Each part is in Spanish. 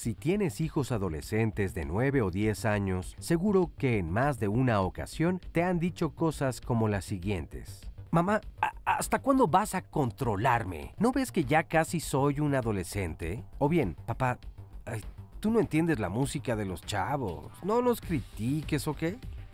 Si tienes hijos adolescentes de 9 o 10 años, seguro que en más de una ocasión te han dicho cosas como las siguientes. Mamá, ¿hasta cuándo vas a controlarme? ¿No ves que ya casi soy un adolescente? O bien, papá, ay, tú no entiendes la música de los chavos, no los critiques, ¿ok?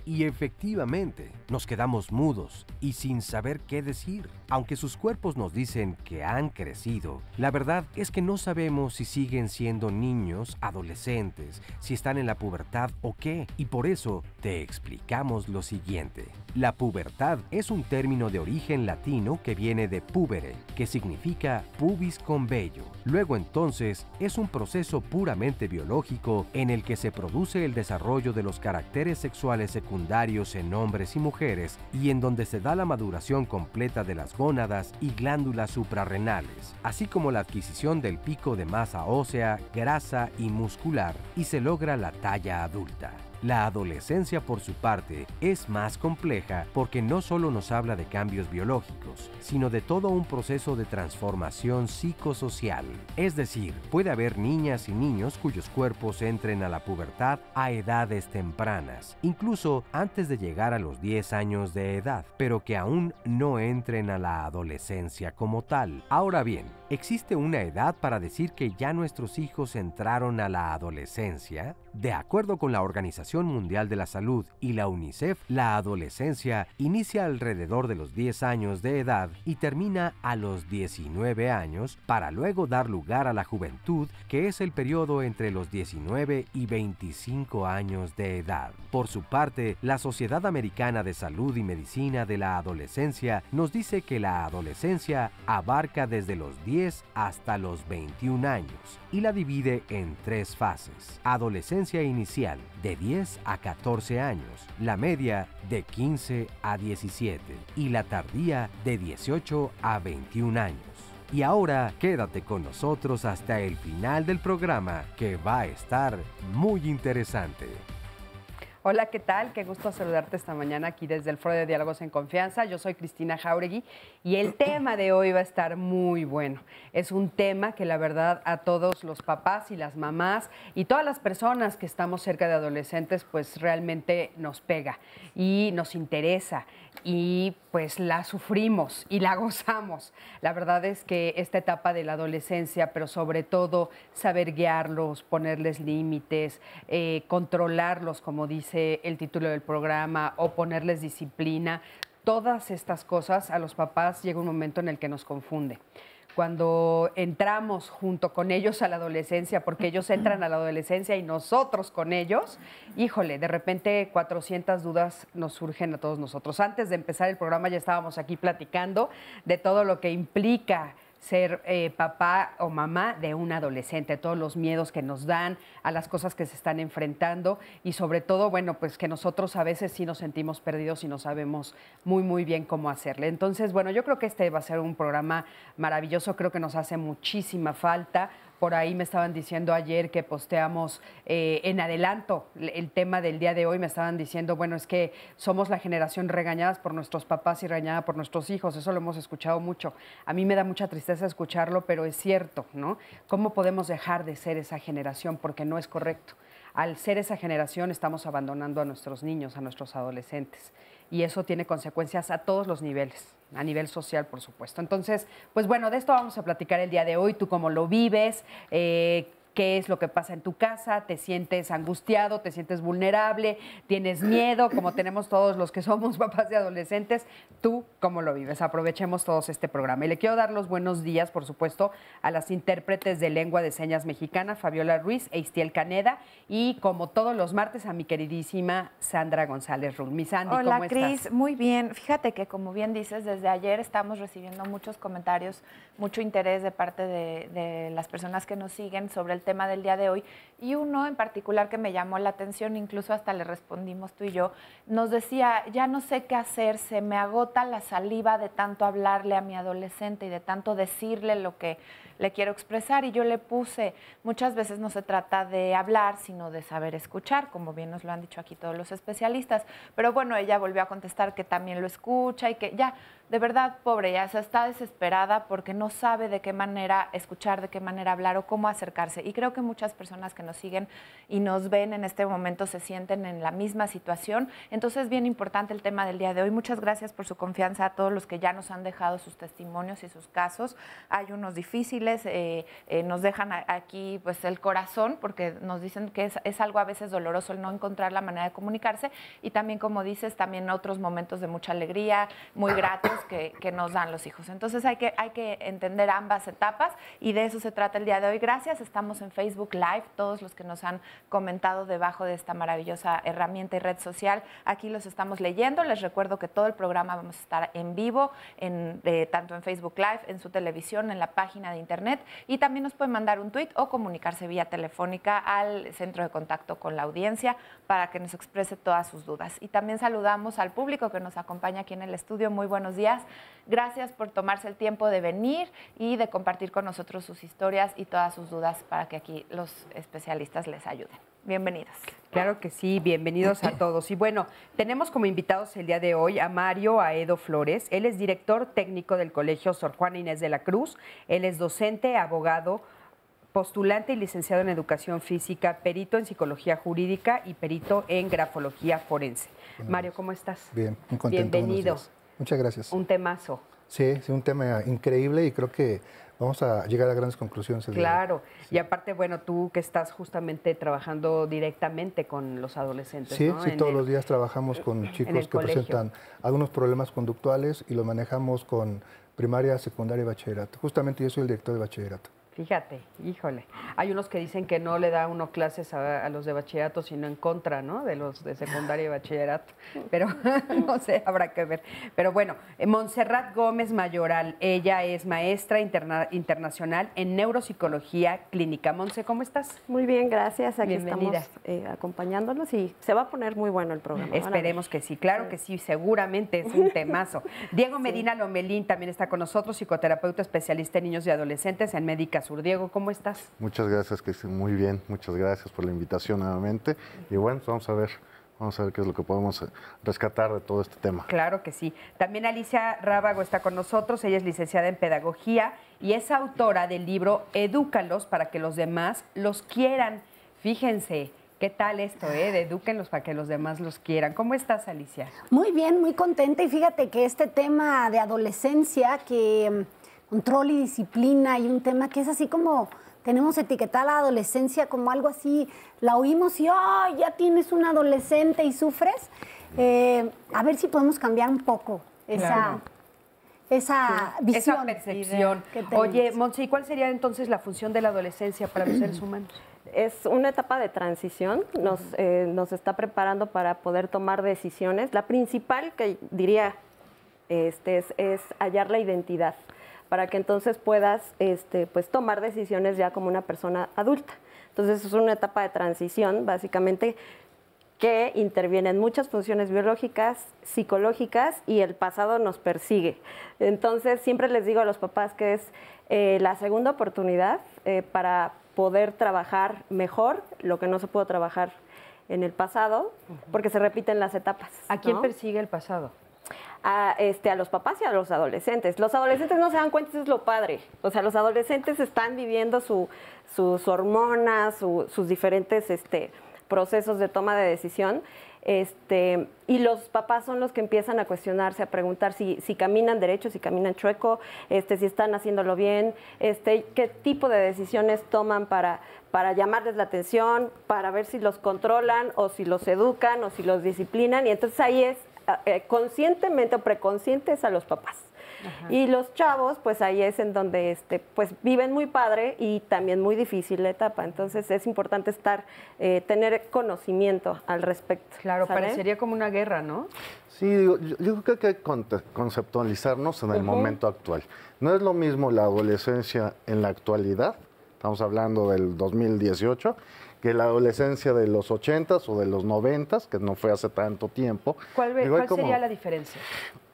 Y efectivamente, nos quedamos mudos y sin saber qué decir. Aunque sus cuerpos nos dicen que han crecido, la verdad es que no sabemos si siguen siendo niños, adolescentes, si están en la pubertad o qué. Y por eso te explicamos lo siguiente. La pubertad es un término de origen latino que viene de pubere, que significa pubis con vello. Luego entonces es un proceso puramente biológico en el que se produce el desarrollo de los caracteres sexuales secundarios en hombres y mujeres y en donde se da la maduración completa de las gónadas y glándulas suprarrenales, así como la adquisición del pico de masa ósea, grasa y muscular, y se logra la talla adulta. La adolescencia, por su parte, es más compleja porque no solo nos habla de cambios biológicos, sino de todo un proceso de transformación psicosocial. Es decir, puede haber niñas y niños cuyos cuerpos entren a la pubertad a edades tempranas, incluso antes de llegar a los 10 años de edad, pero que aún no entren a la adolescencia como tal. Ahora bien, ¿existe una edad para decir que ya nuestros hijos entraron a la adolescencia? De acuerdo con la Organización Mundial de la Salud y la UNICEF, la adolescencia inicia alrededor de los 10 años de edad y termina a los 19 años para luego dar lugar a la juventud, que es el periodo entre los 19 y 25 años de edad. Por su parte, la Sociedad Americana de Salud y Medicina de la Adolescencia nos dice que la adolescencia abarca desde los 10 hasta los 21 años y la divide en 3 fases. Adolescencia inicial, de 10 a 14 años, la media de 15 a 17 y la tardía de 18 a 21 años. Y ahora quédate con nosotros hasta el final del programa, que va a estar muy interesante. Hola, ¿qué tal? Qué gusto saludarte esta mañana aquí desde el Foro de Diálogos en Confianza. Yo soy Cristina Jauregui y el tema de hoy va a estar muy bueno. Es un tema que la verdad a todos los papás y las mamás y todas las personas que estamos cerca de adolescentes pues realmente nos pega y nos interesa y pues la sufrimos y la gozamos. La verdad es que esta etapa de la adolescencia, pero sobre todo saber guiarlos, ponerles límites, controlarlos, como dice el título del programa, o ponerles disciplina, todas estas cosas a los papás llega un momento en el que nos confunde. Cuando entramos junto con ellos a la adolescencia, porque ellos entran a la adolescencia y nosotros con ellos, híjole, de repente 400 dudas nos surgen a todos nosotros. Antes de empezar el programa ya estábamos aquí platicando de todo lo que implica ser papá o mamá de un adolescente, todos los miedos que nos dan, a las cosas que se están enfrentando y sobre todo, bueno, pues que nosotros a veces sí nos sentimos perdidos y no sabemos muy bien cómo hacerle. Entonces, bueno, yo creo que este va a ser un programa maravilloso, creo que nos hace muchísima falta. Por ahí me estaban diciendo ayer que posteamos en adelanto el tema del día de hoy. Me estaban diciendo, bueno, es que somos la generación regañadas por nuestros papás y regañada por nuestros hijos. Eso lo hemos escuchado mucho. A mí me da mucha tristeza escucharlo, pero es cierto, ¿no? ¿Cómo podemos dejar de ser esa generación? Porque no es correcto. Al ser esa generación estamos abandonando a nuestros niños, a nuestros adolescentes. Y eso tiene consecuencias a todos los niveles, a nivel social, por supuesto. Entonces, pues bueno, de esto vamos a platicar el día de hoy. Tú cómo lo vives, qué es lo que pasa en tu casa, te sientes angustiado, te sientes vulnerable, tienes miedo, como tenemos todos los que somos papás de adolescentes. ¿Tú cómo lo vives? Aprovechemos todos este programa. Y le quiero dar los buenos días, por supuesto, a las intérpretes de lengua de señas mexicana, Fabiola Ruiz e Istiel Caneda, y como todos los martes, a mi queridísima Sandra González Rull. Mi Sandy, hola, ¿cómo Cris, estás? muy bien. Fíjate que, como bien dices, desde ayer estamos recibiendo muchos comentarios, mucho interés de parte de las personas que nos siguen sobre el tema del día de hoy. Y uno en particular que me llamó la atención, incluso hasta le respondimos tú y yo, nos decía, ya no sé qué hacer, se me agota la saliva de tanto hablarle a mi adolescente y de tanto decirle lo que le quiero expresar. Y yo le puse, muchas veces no se trata de hablar, sino de saber escuchar, como bien nos lo han dicho aquí todos los especialistas. Pero bueno, ella volvió a contestar que también lo escucha y que ya, de verdad, pobre, ya se está desesperada porque no sabe de qué manera escuchar, de qué manera hablar o cómo acercarse. Y creo que muchas personas que nos siguen y nos ven en este momento se sienten en la misma situación. Entonces, bien importante el tema del día de hoy. Muchas gracias por su confianza a todos los que ya nos han dejado sus testimonios y sus casos. Hay unos difíciles, nos dejan aquí pues el corazón porque nos dicen que es algo a veces doloroso el no encontrar la manera de comunicarse, y también, como dices, también otros momentos de mucha alegría, muy gratos que nos dan los hijos. Entonces hay que entender ambas etapas y de eso se trata el día de hoy. Gracias, estamos en Facebook Live, todos los que nos han comentado debajo de esta maravillosa herramienta y red social, aquí los estamos leyendo. Les recuerdo que todo el programa vamos a estar en vivo, tanto en Facebook Live, en su televisión, en la página de internet, y también nos pueden mandar un tuit o comunicarse vía telefónica al centro de contacto con la audiencia para que nos exprese todas sus dudas. Y también saludamos al público que nos acompaña aquí en el estudio. Muy buenos días. Gracias por tomarse el tiempo de venir y de compartir con nosotros sus historias y todas sus dudas para que aquí los especialistas les ayuden. Bienvenidos. Claro que sí, bienvenidos a todos. Y bueno, tenemos como invitados el día de hoy a Mario Aedo Flores. Él es director técnico del Colegio Sor Juana Inés de la Cruz. Él es docente, abogado, postulante y licenciado en Educación Física, perito en Psicología Jurídica y perito en Grafología Forense. Mario, ¿cómo estás? Bien, muy contento. Bienvenido. Muchas gracias. Un temazo. Sí, un tema increíble y creo que vamos a llegar a grandes conclusiones. Claro, sí. Y aparte, bueno, tú que estás justamente trabajando directamente con los adolescentes, Sí, ¿no? sí, todos los días trabajamos con chicos que presentan algunos problemas conductuales y lo manejamos con primaria, secundaria y bachillerato. Justamente yo soy el director de bachillerato. Fíjate, híjole. Hay unos que dicen que no le da uno clases a los de bachillerato, sino en contra, ¿no? De los de secundaria y bachillerato. Pero no sé, habrá que ver. Pero bueno, Montserrat Gómez Mayoral, ella es maestra internacional en neuropsicología clínica. Monse, ¿cómo estás? Muy bien, gracias. Aquí Bienvenida. estamos acompañándonos y se va a poner muy bueno el programa. Esperemos que sí, claro que sí, seguramente es un temazo. Diego Medina Lomelín también está con nosotros, psicoterapeuta especialista en niños y adolescentes en Médica Sur. Diego, ¿cómo estás? Muchas gracias, Cristina. Muy bien, muchas gracias por la invitación nuevamente. Y bueno, pues vamos a ver qué es lo que podemos rescatar de todo este tema. Claro que sí. También Alicia Rábago está con nosotros. Ella es licenciada en Pedagogía y es autora del libro Edúcalos para que los demás los quieran. Fíjense, ¿qué tal esto, de edúquenlos para que los demás los quieran? ¿Cómo estás, Alicia? Muy bien, muy contenta. Y fíjate que este tema de adolescencia, que control y disciplina, y un tema que es así como tenemos etiquetada la adolescencia como algo así, la oímos y ¡ay, ya tienes un adolescente y sufres! A ver si podemos cambiar un poco esa visión. Esa percepción. Oye, Monse, ¿y cuál sería entonces la función de la adolescencia para los seres humanos? Es una etapa de transición, nos está preparando para poder tomar decisiones. La principal que diría es hallar la identidad, para que entonces puedas pues tomar decisiones ya como una persona adulta. Entonces es una etapa de transición, básicamente, que intervienen muchas funciones biológicas, psicológicas, y el pasado nos persigue. Entonces siempre les digo a los papás que es la segunda oportunidad para poder trabajar mejor lo que no se pudo trabajar en el pasado, porque se repiten las etapas. ¿A quién persigue el pasado? A los papás y a los adolescentes. Los adolescentes no se dan cuenta, eso es lo padre. O sea, los adolescentes están viviendo sus hormonas, sus diferentes procesos de toma de decisión, Y los papás son los que empiezan a cuestionarse, a preguntar si caminan derecho, si caminan chueco, si están haciéndolo bien, qué tipo de decisiones toman para llamarles la atención, para ver si los controlan o si los educan o si los disciplinan. Y entonces ahí es conscientemente o preconscientes a los papás. Ajá. Y los chavos, pues ahí es en donde pues viven muy padre y también muy difícil la etapa. Entonces es importante tener conocimiento al respecto. Claro, parecería como una guerra, ¿no? Sí, yo creo que hay que conceptualizarnos en el momento actual. No es lo mismo la adolescencia en la actualidad, estamos hablando del 2018, que la adolescencia de los 80s o de los 90s, que no fue hace tanto tiempo. ¿Cuál sería la diferencia?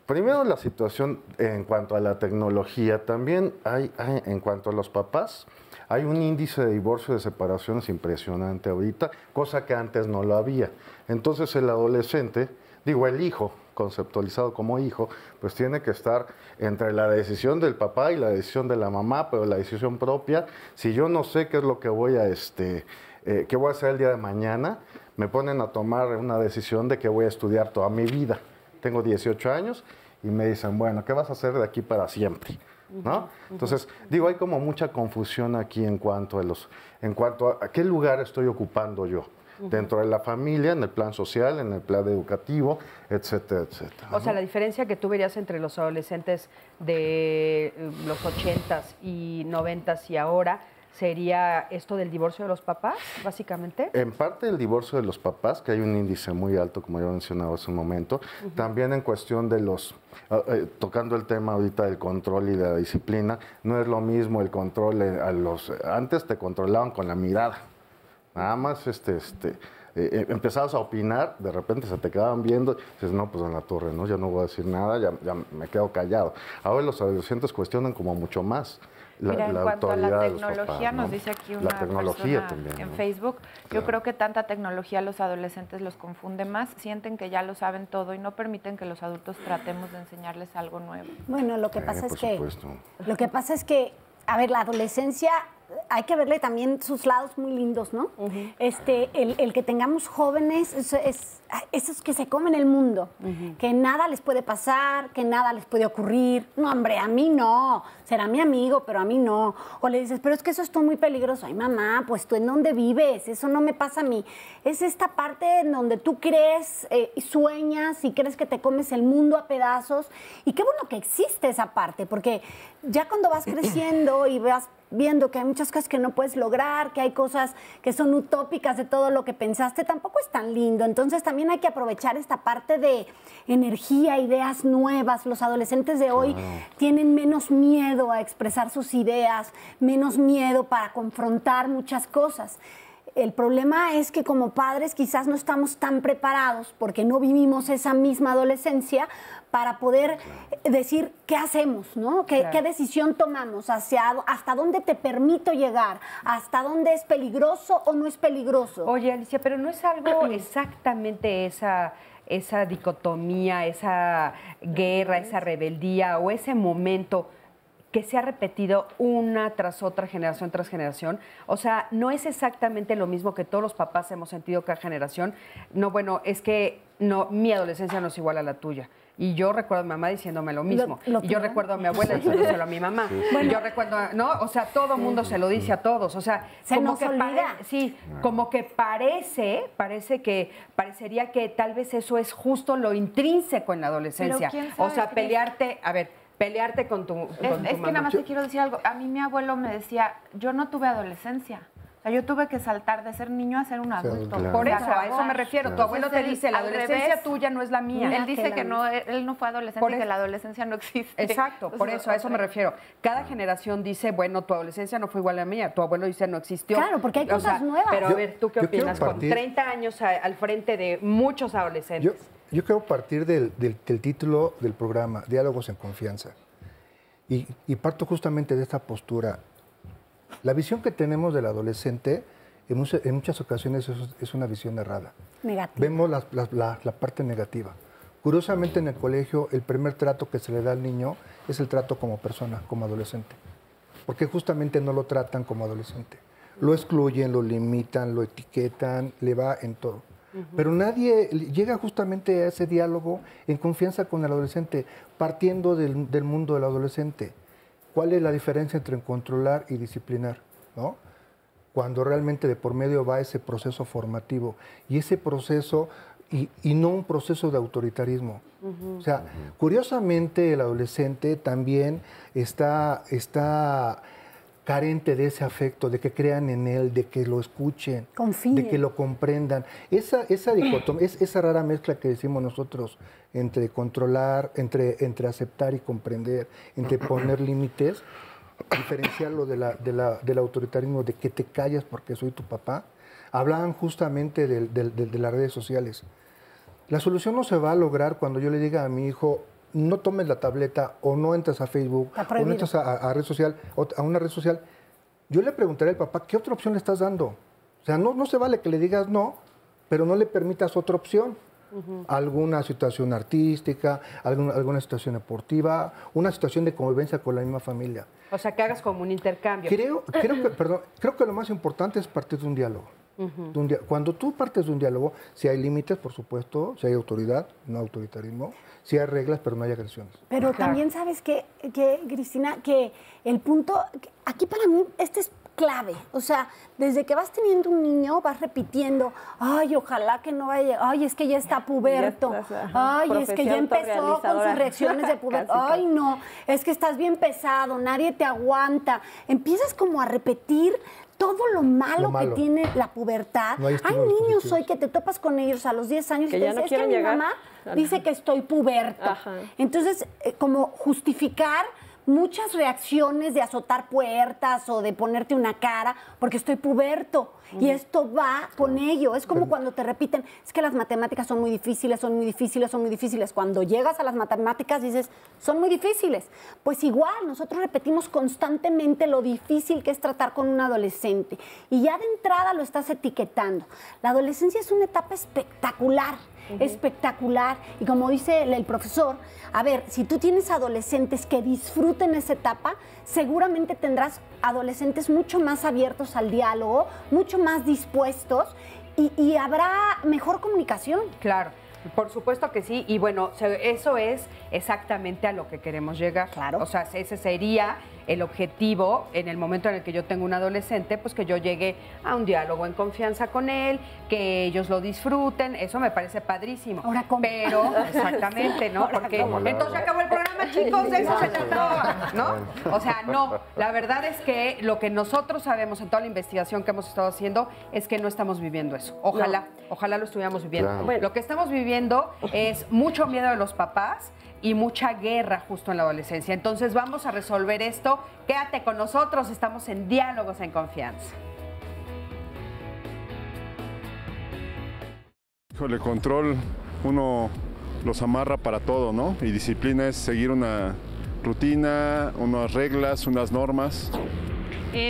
Primero, la situación en cuanto a la tecnología. También hay en cuanto a los papás, hay un índice de divorcio y de separaciones impresionante ahorita, cosa que antes no lo había. Entonces el adolescente, el hijo, conceptualizado como hijo, pues tiene que estar entre la decisión del papá y la decisión de la mamá, pero la decisión propia. Si yo no sé qué es lo que voy a hacer el día de mañana, me ponen a tomar una decisión de que voy a estudiar toda mi vida. Tengo 18 años y me dicen, bueno, ¿qué vas a hacer de aquí para siempre? ¿No? Entonces, hay como mucha confusión aquí en cuanto a qué lugar estoy ocupando yo. Dentro de la familia, en el plan social, en el plan educativo, etcétera, etcétera. O sea, la diferencia que tú verías entre los adolescentes de los 80s y 90s y ahora sería esto del divorcio de los papás, básicamente. En parte el divorcio de los papás, que hay un índice muy alto, como ya he mencionado hace un momento. También en cuestión de tocando el tema ahorita del control y de la disciplina, no es lo mismo el control antes te controlaban con la mirada. Nada más empezabas a opinar, de repente se te quedaban viendo, y dices, no, pues en la torre, ¿no? Ya no voy a decir nada, ya me quedo callado. Ahora los adolescentes cuestionan como mucho más. Mira, en cuanto a la tecnología, nos dice aquí una persona también, en Facebook, yo creo que tanta tecnología a los adolescentes los confunde más, sienten que ya lo saben todo y no permiten que los adultos tratemos de enseñarles algo nuevo. Bueno, lo que pasa es que, a ver, la adolescencia hay que verle también sus lados muy lindos, ¿no? El que tengamos jóvenes, esos que se comen el mundo, que nada les puede pasar, que nada les puede ocurrir. No, hombre, a mí no. Será mi amigo, pero a mí no. O le dices, pero es que eso es todo muy peligroso. Ay, mamá, pues tú en dónde vives, eso no me pasa a mí. Es esta parte en donde tú crees y sueñas y crees que te comes el mundo a pedazos. Y qué bueno que existe esa parte, porque ya cuando vas creciendo y vas viendo que hay muchas cosas que no puedes lograr, que hay cosas que son utópicas de todo lo que pensaste, tampoco es tan lindo. Entonces también hay que aprovechar esta parte de energía, ideas nuevas. Los adolescentes de hoy tienen menos miedo a expresar sus ideas, menos miedo para confrontar muchas cosas. El problema es que como padres quizás no estamos tan preparados porque no vivimos esa misma adolescencia para poder decir qué hacemos, ¿no? ¿Qué decisión tomamos? ¿Hasta dónde te permito llegar? ¿Hasta dónde es peligroso o no es peligroso? Oye, Alicia, pero no es algo exactamente esa dicotomía, esa guerra, esa rebeldía o ese momento que se ha repetido una tras otra, generación tras generación. O sea, no es exactamente lo mismo que todos los papás hemos sentido cada generación. No, bueno, es que no, mi adolescencia no es igual a la tuya. Y yo recuerdo a mi mamá diciéndome lo mismo. Y yo recuerdo a mi abuela diciéndoselo a mi mamá. Bueno, y yo recuerdo, ¿no? O sea, todo el mundo se lo dice a todos. O sea, como que como que parecería que tal vez eso es justo lo intrínseco en la adolescencia. O sea, pelearte con tu mamá. Es que nada más te quiero decir algo. A mí mi abuelo me decía, yo no tuve adolescencia. O sea, yo tuve que saltar de ser niño a ser un adulto. Claro. Por eso, a eso me refiero. Tu abuelo te dice, la adolescencia tuya no es la mía. Él dice que no, él no fue adolescente y que la adolescencia no existe. Exacto, por eso, a eso me refiero. Cada generación dice, bueno, tu adolescencia no fue igual a la mía. Tu abuelo dice, no existió. Claro, porque hay cosas nuevas. Pero a ver, ¿tú qué opinas? Con 30 años al frente de muchos adolescentes. Yo quiero partir del título del programa, Diálogos en Confianza. Y parto justamente de esta postura. La visión que tenemos del adolescente en muchas ocasiones es una visión errada. Negativa. Vemos la parte negativa. Curiosamente en el colegio el primer trato que se le da al niño es el trato como persona, como adolescente. Porque justamente no lo tratan como adolescente. Lo excluyen, lo limitan, lo etiquetan, le va en todo. pero nadie llega justamente a ese diálogo en confianza con el adolescente, partiendo del mundo del adolescente. ¿Cuál es la diferencia entre controlar y disciplinar? ¿No? Cuando realmente de por medio va ese proceso formativo y ese proceso y no un proceso de autoritarismo. O sea, curiosamente el adolescente también está carente de ese afecto, de que crean en él, de que lo escuchen, confíen, de que lo comprendan. Esa dicotomía, esa rara mezcla que decimos nosotros entre controlar, entre aceptar y comprender, entre poner límites, diferenciarlo del autoritarismo, de que te callas porque soy tu papá. Hablaban justamente de las redes sociales. La solución no se va a lograr cuando yo le diga a mi hijo, no tomes la tableta o no entres a Facebook o no entres a red social, a una red social. Yo le preguntaré al papá, ¿qué otra opción le estás dando? O sea, no se vale que le digas no, pero no le permitas otra opción. Alguna situación artística, alguna situación deportiva, una situación de convivencia con la misma familia. O sea, que hagas como un intercambio. Creo que lo más importante es partir de un diálogo. Cuando tú partes de un diálogo, si hay límites, por supuesto, si hay autoridad, no autoritarismo, si hay reglas, pero no hay agresiones. Pero también sabes que, Cristina, que el punto, aquí para mí, este es clave. O sea, desde que vas teniendo un niño, vas repitiendo, ay, ojalá que no vaya, ay, es que ya está puberto, ay, es que ya empezó con sus reacciones de puberto, ay, no, es que estás bien pesado, nadie te aguanta. Empiezas como a repetir todo lo malo que tiene la pubertad. No hay niños hoy que te topas con ellos a los 10 años que y te ya dicen, no quieren mi llegar. mamá dice que estoy puberto. Entonces, como justificar muchas reacciones de azotar puertas o de ponerte una cara porque estoy puberto. Y esto va con ello. Es como cuando te repiten, es que las matemáticas son muy difíciles, son muy difíciles, son muy difíciles. Cuando llegas a las matemáticas dices, son muy difíciles. Pues igual, nosotros repetimos constantemente lo difícil que es tratar con un adolescente. Y ya de entrada lo estás etiquetando. La adolescencia es una etapa espectacular. Espectacular. Y como dice el profesor, a ver, si tú tienes adolescentes que disfruten esa etapa, seguramente tendrás adolescentes mucho más abiertos al diálogo, mucho más dispuestos y habrá mejor comunicación. Claro. Por supuesto que sí, y bueno, eso es exactamente a lo que queremos llegar. Claro. O sea, ese sería el objetivo en el momento en el que yo tengo un adolescente, pues que yo llegue a un diálogo en confianza con él, que ellos lo disfruten, eso me parece padrísimo. Ahora, ¿cómo? Pero, exactamente, ¿no? Porque entonces ya acabó el programa, chicos, de eso se trataba, ¿no? O sea, no, la verdad es que lo que nosotros sabemos en toda la investigación que hemos estado haciendo es que no estamos viviendo eso. Ojalá lo estuviéramos viviendo. Claro. Bueno, lo que estamos viviendo es mucho miedo de los papás y mucha guerra justo en la adolescencia. Entonces vamos a resolver esto. Quédate con nosotros, estamos en Diálogos en Confianza. Híjole, control, uno los amarra para todo, ¿no? Y disciplina es seguir una rutina, unas reglas, unas normas.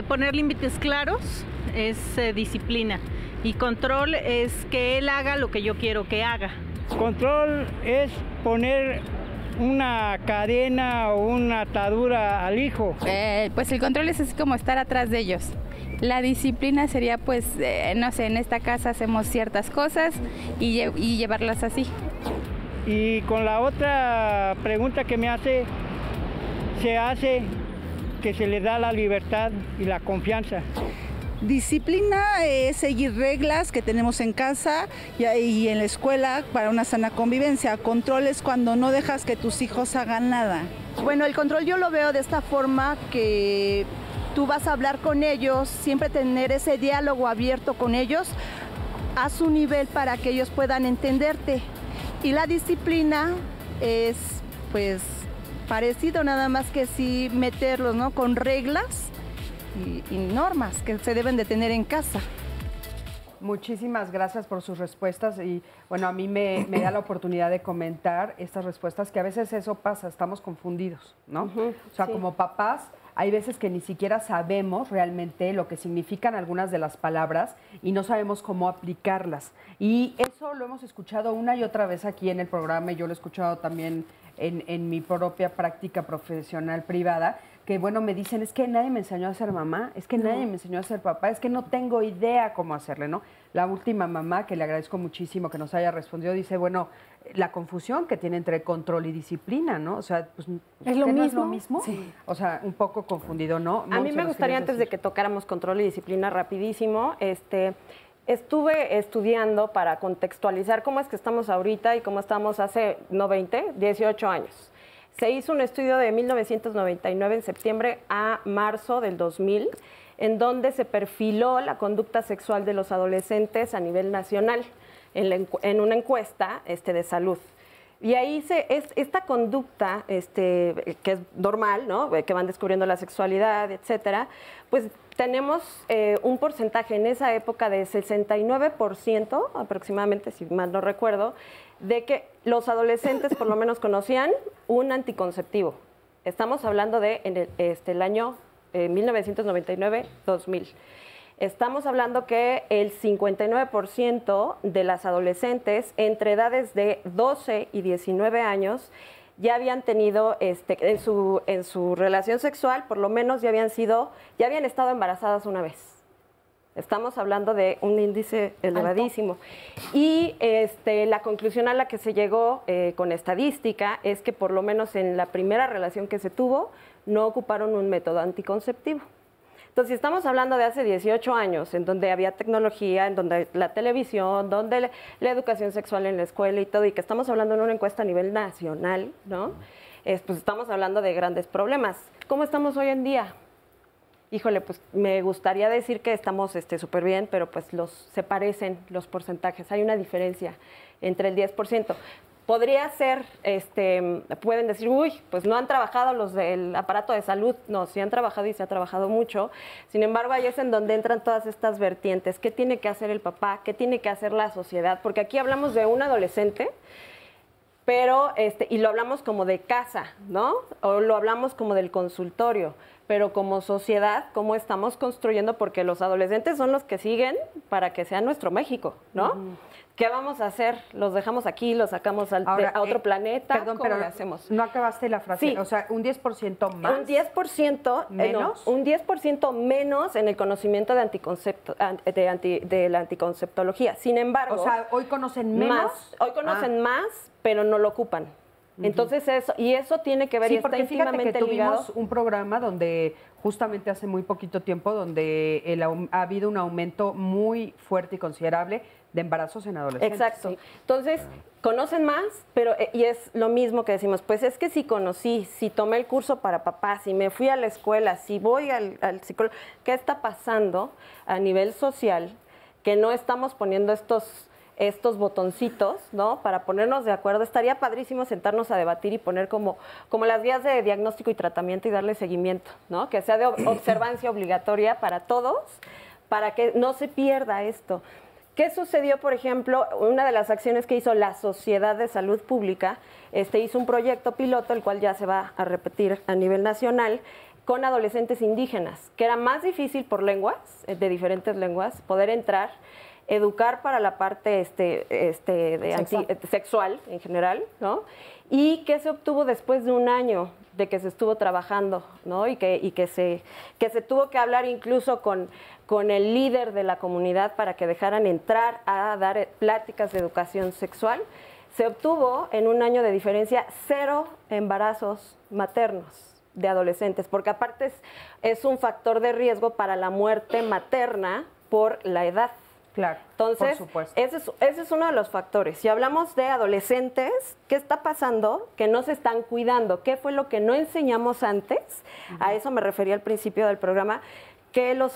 Poner límites claros es disciplina y control es que él haga lo que yo quiero que haga. Control es poner una cadena o una atadura al hijo. Pues el control es así como estar atrás de ellos. La disciplina sería, pues, no sé, en esta casa hacemos ciertas cosas y llevarlas así. Y con la otra pregunta que me hace, se hace que se le da la libertad y la confianza. Disciplina es seguir reglas que tenemos en casa y en la escuela para una sana convivencia. Control es cuando no dejas que tus hijos hagan nada. Bueno, el control yo lo veo de esta forma que tú vas a hablar con ellos, siempre tener ese diálogo abierto con ellos a su nivel para que ellos puedan entenderte. Y la disciplina es pues parecido, nada más que sí meterlos, ¿no? Con reglas y normas que se deben de tener en casa. Muchísimas gracias por sus respuestas y bueno, a mí me da la oportunidad de comentar estas respuestas, que a veces eso pasa, estamos confundidos, ¿no? O sea, como papás, hay veces que ni siquiera sabemos realmente lo que significan algunas de las palabras y no sabemos cómo aplicarlas. Y eso lo hemos escuchado una y otra vez aquí en el programa y yo lo he escuchado también en mi propia práctica profesional privada, que, bueno, me dicen, es que nadie me enseñó a ser mamá, es que nadie me enseñó a ser papá, es que no tengo idea cómo hacerle, ¿no? La última mamá, que le agradezco muchísimo que nos haya respondido, dice, bueno, la confusión que tiene entre control y disciplina, ¿no? O sea, pues, ¿es lo ¿qué mismo? no es lo mismo? Sí. O sea, un poco confundido, ¿no? A mí me gustaría, antes de que tocáramos control y disciplina rapidísimo, estuve estudiando para contextualizar cómo es que estamos ahorita y cómo estamos hace, no 20, 18 años. Se hizo un estudio de 1999, en septiembre a marzo del 2000, en donde se perfiló la conducta sexual de los adolescentes a nivel nacional en una encuesta de salud. Y ahí esta conducta, que es normal, ¿no? Que van descubriendo la sexualidad, etcétera, pues tenemos un porcentaje en esa época de 69% aproximadamente, si mal no recuerdo, de que los adolescentes por lo menos conocían un anticonceptivo. Estamos hablando de el año 1999-2000. Estamos hablando que el 59% de las adolescentes entre edades de 12 y 19 años ya habían tenido en su relación sexual, por lo menos ya habían estado embarazadas una vez. Estamos hablando de un índice elevadísimo. Y la conclusión a la que se llegó con estadística es que por lo menos en la primera relación que se tuvo no ocuparon un método anticonceptivo. Entonces, estamos hablando de hace 18 años, en donde había tecnología, en donde la televisión, donde la educación sexual en la escuela y todo, y que estamos hablando en una encuesta a nivel nacional, ¿no? Pues estamos hablando de grandes problemas. ¿Cómo estamos hoy en día? Híjole, pues me gustaría decir que estamos súper bien, pero pues se parecen los porcentajes. Hay una diferencia entre el 10%. Podría ser, pueden decir, uy, pues no han trabajado los del aparato de salud. No, sí han trabajado y se ha trabajado mucho. Sin embargo, ahí es en donde entran todas estas vertientes. ¿Qué tiene que hacer el papá? ¿Qué tiene que hacer la sociedad? Porque aquí hablamos de un adolescente, pero, y lo hablamos como de casa, ¿no? O lo hablamos como del consultorio. Pero como sociedad, ¿cómo estamos construyendo? Porque los adolescentes son los que siguen para que sea nuestro México, ¿no? ¿Qué vamos a hacer? ¿Los dejamos aquí, los sacamos a otro planeta? Perdón, ¿Cómo pero le hacemos? no acabaste la frase. Sí. O sea, un 10% más. Un 10% menos. Un 10% menos en el conocimiento de la anticonceptología. Sin embargo, o sea, hoy conocen menos. Hoy conocen más, pero no lo ocupan. Entonces eso tiene que ver, sí, y está porque fíjate que íntimamente ligado. tuvimos un programa donde justamente hace muy poquito tiempo donde ha habido un aumento muy fuerte y considerable de embarazos en adolescentes. Exacto. Sí. Entonces, conocen más, pero y es lo mismo que decimos, pues es que si conocí, si tomé el curso para papá, si me fui a la escuela, si voy al psicólogo, ¿qué está pasando a nivel social que no estamos poniendo estos botoncitos, ¿no? Para ponernos de acuerdo? Estaría padrísimo sentarnos a debatir y poner como las guías de diagnóstico y tratamiento y darle seguimiento, ¿no? Que sea de observancia obligatoria para todos, para que no se pierda esto. ¿Qué sucedió, por ejemplo? Una de las acciones que hizo la Sociedad de Salud Pública, hizo un proyecto piloto, el cual ya se va a repetir a nivel nacional, con adolescentes indígenas, que era más difícil por lenguas, de diferentes lenguas, poder entrar, educar para la parte sexual en general, ¿no? Y que se obtuvo después de un año de que se estuvo trabajando, ¿no? Y que se tuvo que hablar incluso con el líder de la comunidad para que dejaran entrar a dar pláticas de educación sexual. Se obtuvo en un año de diferencia 0 embarazos maternos de adolescentes, porque aparte es un factor de riesgo para la muerte materna por la edad. Claro, entonces, por supuesto. Ese es uno de los factores. Si hablamos de adolescentes, ¿qué está pasando? Que no se están cuidando. ¿Qué fue lo que no enseñamos antes? A eso me refería al principio del programa, que no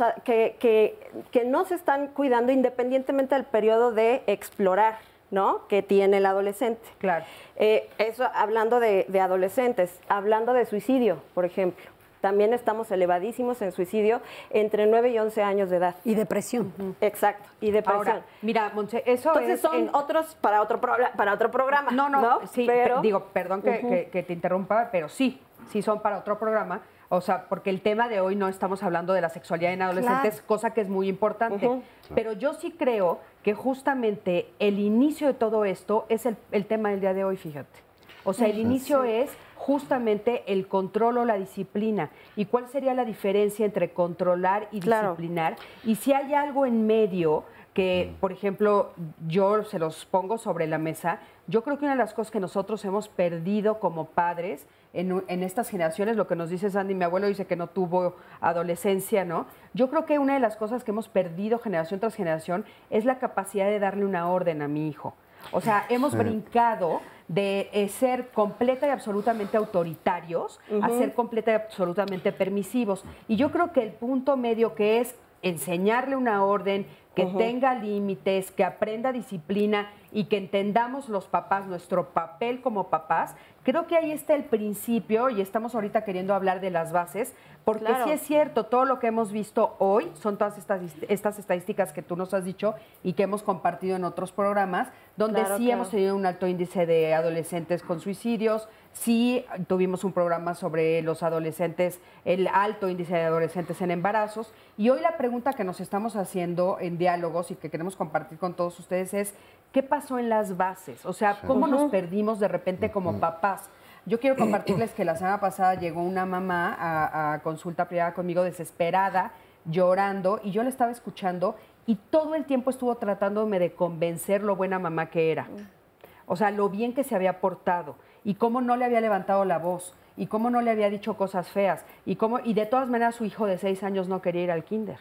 se están cuidando independientemente del periodo de explorar, ¿no? Que tiene el adolescente. Claro. Eso hablando de adolescentes, hablando de suicidio, por ejemplo. También estamos elevadísimos en suicidio entre 9 y 11 años de edad. Y depresión. Exacto, y depresión. Ahora, mira, Montse, eso entonces son otros para otro programa. No, sí, pero digo, perdón que te interrumpa, pero sí son para otro programa. O sea, porque el tema de hoy no estamos hablando de la sexualidad en adolescentes, claro, cosa que es muy importante. Pero yo sí creo que justamente el inicio de todo esto es el tema del día de hoy, fíjate. O sea, el inicio es justamente el control o la disciplina. ¿Y cuál sería la diferencia entre controlar y disciplinar? Y si hay algo en medio que, por ejemplo, yo se los pongo sobre la mesa, yo creo que una de las cosas que nosotros hemos perdido como padres en estas generaciones, lo que nos dice Sandy, mi abuelo dice que no tuvo adolescencia, ¿no? Yo creo que una de las cosas que hemos perdido generación tras generación es la capacidad de darle una orden a mi hijo. O sea, hemos brincado de ser completa y absolutamente autoritarios a ser completa y absolutamente permisivos. Y yo creo que el punto medio, que es enseñarle una orden, que tenga límites, que aprenda disciplina y que entendamos los papás nuestro papel como papás, creo que ahí está el principio, y estamos ahorita queriendo hablar de las bases, porque sí es cierto, todo lo que hemos visto hoy son todas estas estadísticas que tú nos has dicho y que hemos compartido en otros programas, donde hemos tenido un alto índice de adolescentes con suicidios, sí tuvimos un programa sobre los adolescentes, el alto índice de adolescentes en embarazos, y hoy la pregunta que nos estamos haciendo en diálogos y que queremos compartir con todos ustedes es, ¿qué pasó en las bases? O sea, ¿cómo nos perdimos de repente como papás? Yo quiero compartirles que la semana pasada llegó una mamá a consulta privada conmigo desesperada, llorando, y yo la estaba escuchando y todo el tiempo estuvo tratándome de convencer lo buena mamá que era. O sea, lo bien que se había portado y cómo no le había levantado la voz y cómo no le había dicho cosas feas y de todas maneras su hijo de 6 años no quería ir al kinder.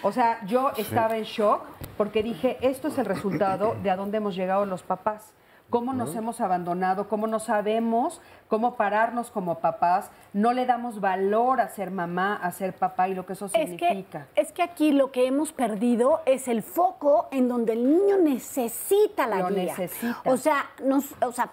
O sea, yo estaba en shock porque dije, esto es el resultado de a dónde hemos llegado los papás. Cómo nos hemos abandonado, cómo no sabemos cómo pararnos como papás, no le damos valor a ser mamá, a ser papá y lo que eso significa. Es que aquí lo que hemos perdido es el foco en donde el niño necesita la guía. O sea,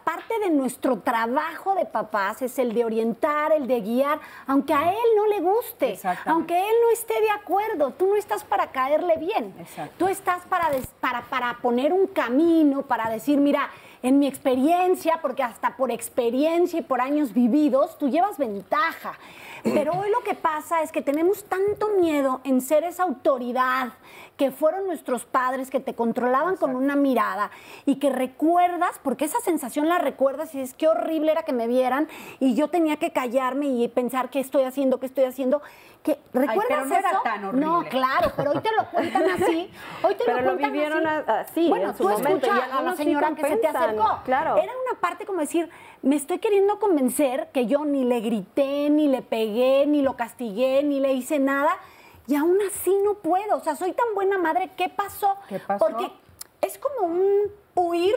parte de nuestro trabajo de papás es el de orientar, el de guiar, aunque a él no le guste, aunque él no esté de acuerdo, tú no estás para caerle bien. Tú estás para poner un camino, para decir, mira, en mi experiencia, porque hasta por experiencia y por años vividos, tú llevas ventaja. Pero hoy lo que pasa es que tenemos tanto miedo en ser esa autoridad que fueron nuestros padres, que te controlaban con una mirada y que recuerdas, porque esa sensación la recuerdas y es qué horrible era que me vieran y yo tenía que callarme y pensar qué estoy haciendo, que ¿recuerdas pero no eso? era tan horrible. No, claro, pero hoy te lo cuentan así. Hoy te pero lo cuentan vivieron así. Bueno, tú escuchas a la señora que se te acercó. Claro. Era una parte como decir, me estoy queriendo convencer que yo ni le grité, ni le pegué, ni lo castigué, ni le hice nada. Y aún así no puedo. O sea, soy tan buena madre. ¿Qué pasó? Porque es como un huir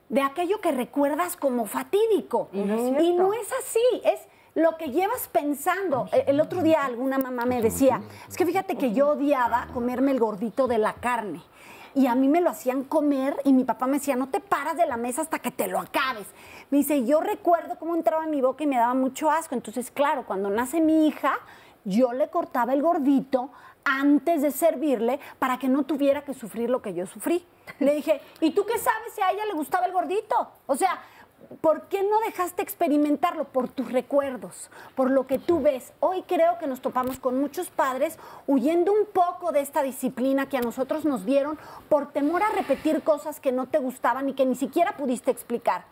de aquello que recuerdas como fatídico. Y no es así. Es lo que llevas pensando. El otro día alguna mamá me decía, es que fíjate que yo odiaba comerme el gordito de la carne. Y a mí me lo hacían comer y mi papá me decía, no te paras de la mesa hasta que te lo acabes. Me dice, yo recuerdo cómo entraba en mi boca y me daba mucho asco. Entonces, claro, cuando nace mi hija, yo le cortaba el gordito antes de servirle para que no tuviera que sufrir lo que yo sufrí. Le dije, ¿y tú qué sabes si a ella le gustaba el gordito? O sea, ¿por qué no dejaste experimentarlo? Por tus recuerdos, por lo que tú ves. Hoy creo que nos topamos con muchos padres huyendo un poco de esta disciplina que a nosotros nos dieron por temor a repetir cosas que no te gustaban y que ni siquiera pudiste explicar.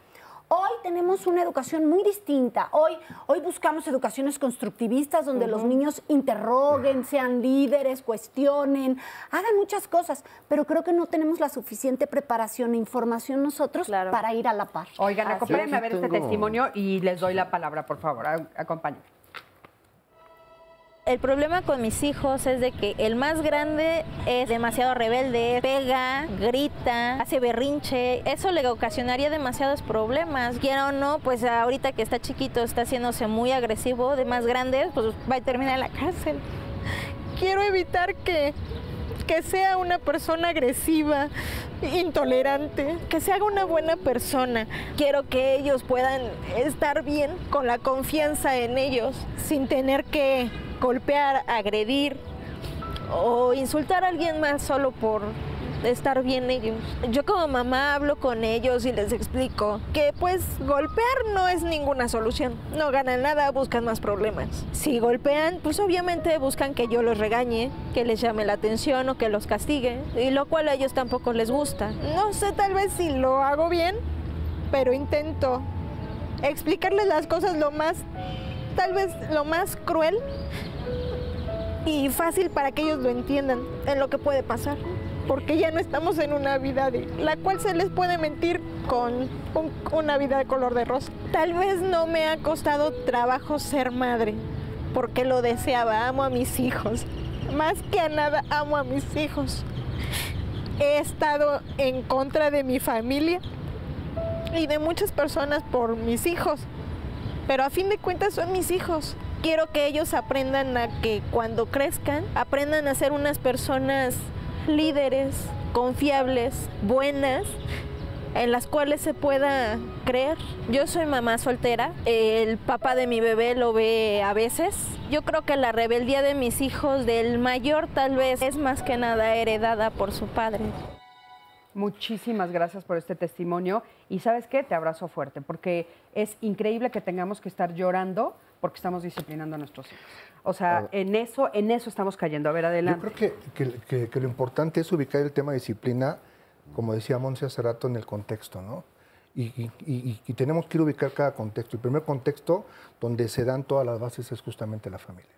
Hoy tenemos una educación muy distinta. Hoy buscamos educaciones constructivistas donde los niños interroguen, sean líderes, cuestionen, hagan muchas cosas, pero creo que no tenemos la suficiente preparación e información nosotros para ir a la par. Oigan, acompáñenme a ver este testimonio y les doy la palabra, por favor. Acompáñenme. El problema con mis hijos es de que el más grande es demasiado rebelde, pega, grita, hace berrinche. Eso le ocasionaría demasiados problemas. Quiera o no, pues ahorita que está chiquito, está haciéndose muy agresivo. De más grande, pues va a terminar en la cárcel. Quiero evitar que sea una persona agresiva, intolerante, que se haga una buena persona. Quiero que ellos puedan estar bien con la confianza en ellos, sin tener que golpear, agredir o insultar a alguien más solo por estar bien ellos. Yo como mamá hablo con ellos y les explico que pues golpear no es ninguna solución. No ganan nada, buscan más problemas. Si golpean, pues obviamente buscan que yo los regañe, que les llame la atención o que los castigue, y lo cual a ellos tampoco les gusta. No sé tal vez si lo hago bien, pero intento explicarles las cosas tal vez lo más cruel y fácil para que ellos lo entiendan en lo que puede pasar, porque ya no estamos en una vida de la cual se les puede mentir con una vida de color de rosa. Tal vez no me ha costado trabajo ser madre, porque lo deseaba, amo a mis hijos, más que a nada amo a mis hijos. He estado en contra de mi familia y de muchas personas por mis hijos, pero a fin de cuentas son mis hijos. Quiero que ellos aprendan a que cuando crezcan, aprendan a ser unas personas líderes, confiables, buenas, en las cuales se pueda creer. Yo soy mamá soltera, el papá de mi bebé lo ve a veces. Yo creo que la rebeldía de mis hijos, del mayor tal vez, es más que nada heredada por su padre. Muchísimas gracias por este testimonio y ¿sabes qué? Te abrazo fuerte porque es increíble que tengamos que estar llorando porque estamos disciplinando a nuestros hijos. O sea, en eso estamos cayendo. A ver, adelante. Yo creo que lo importante es ubicar el tema de disciplina, como decía Monse hace rato, en el contexto, ¿no? Y tenemos que ir a ubicar cada contexto. El primer contexto donde se dan todas las bases es justamente la familia.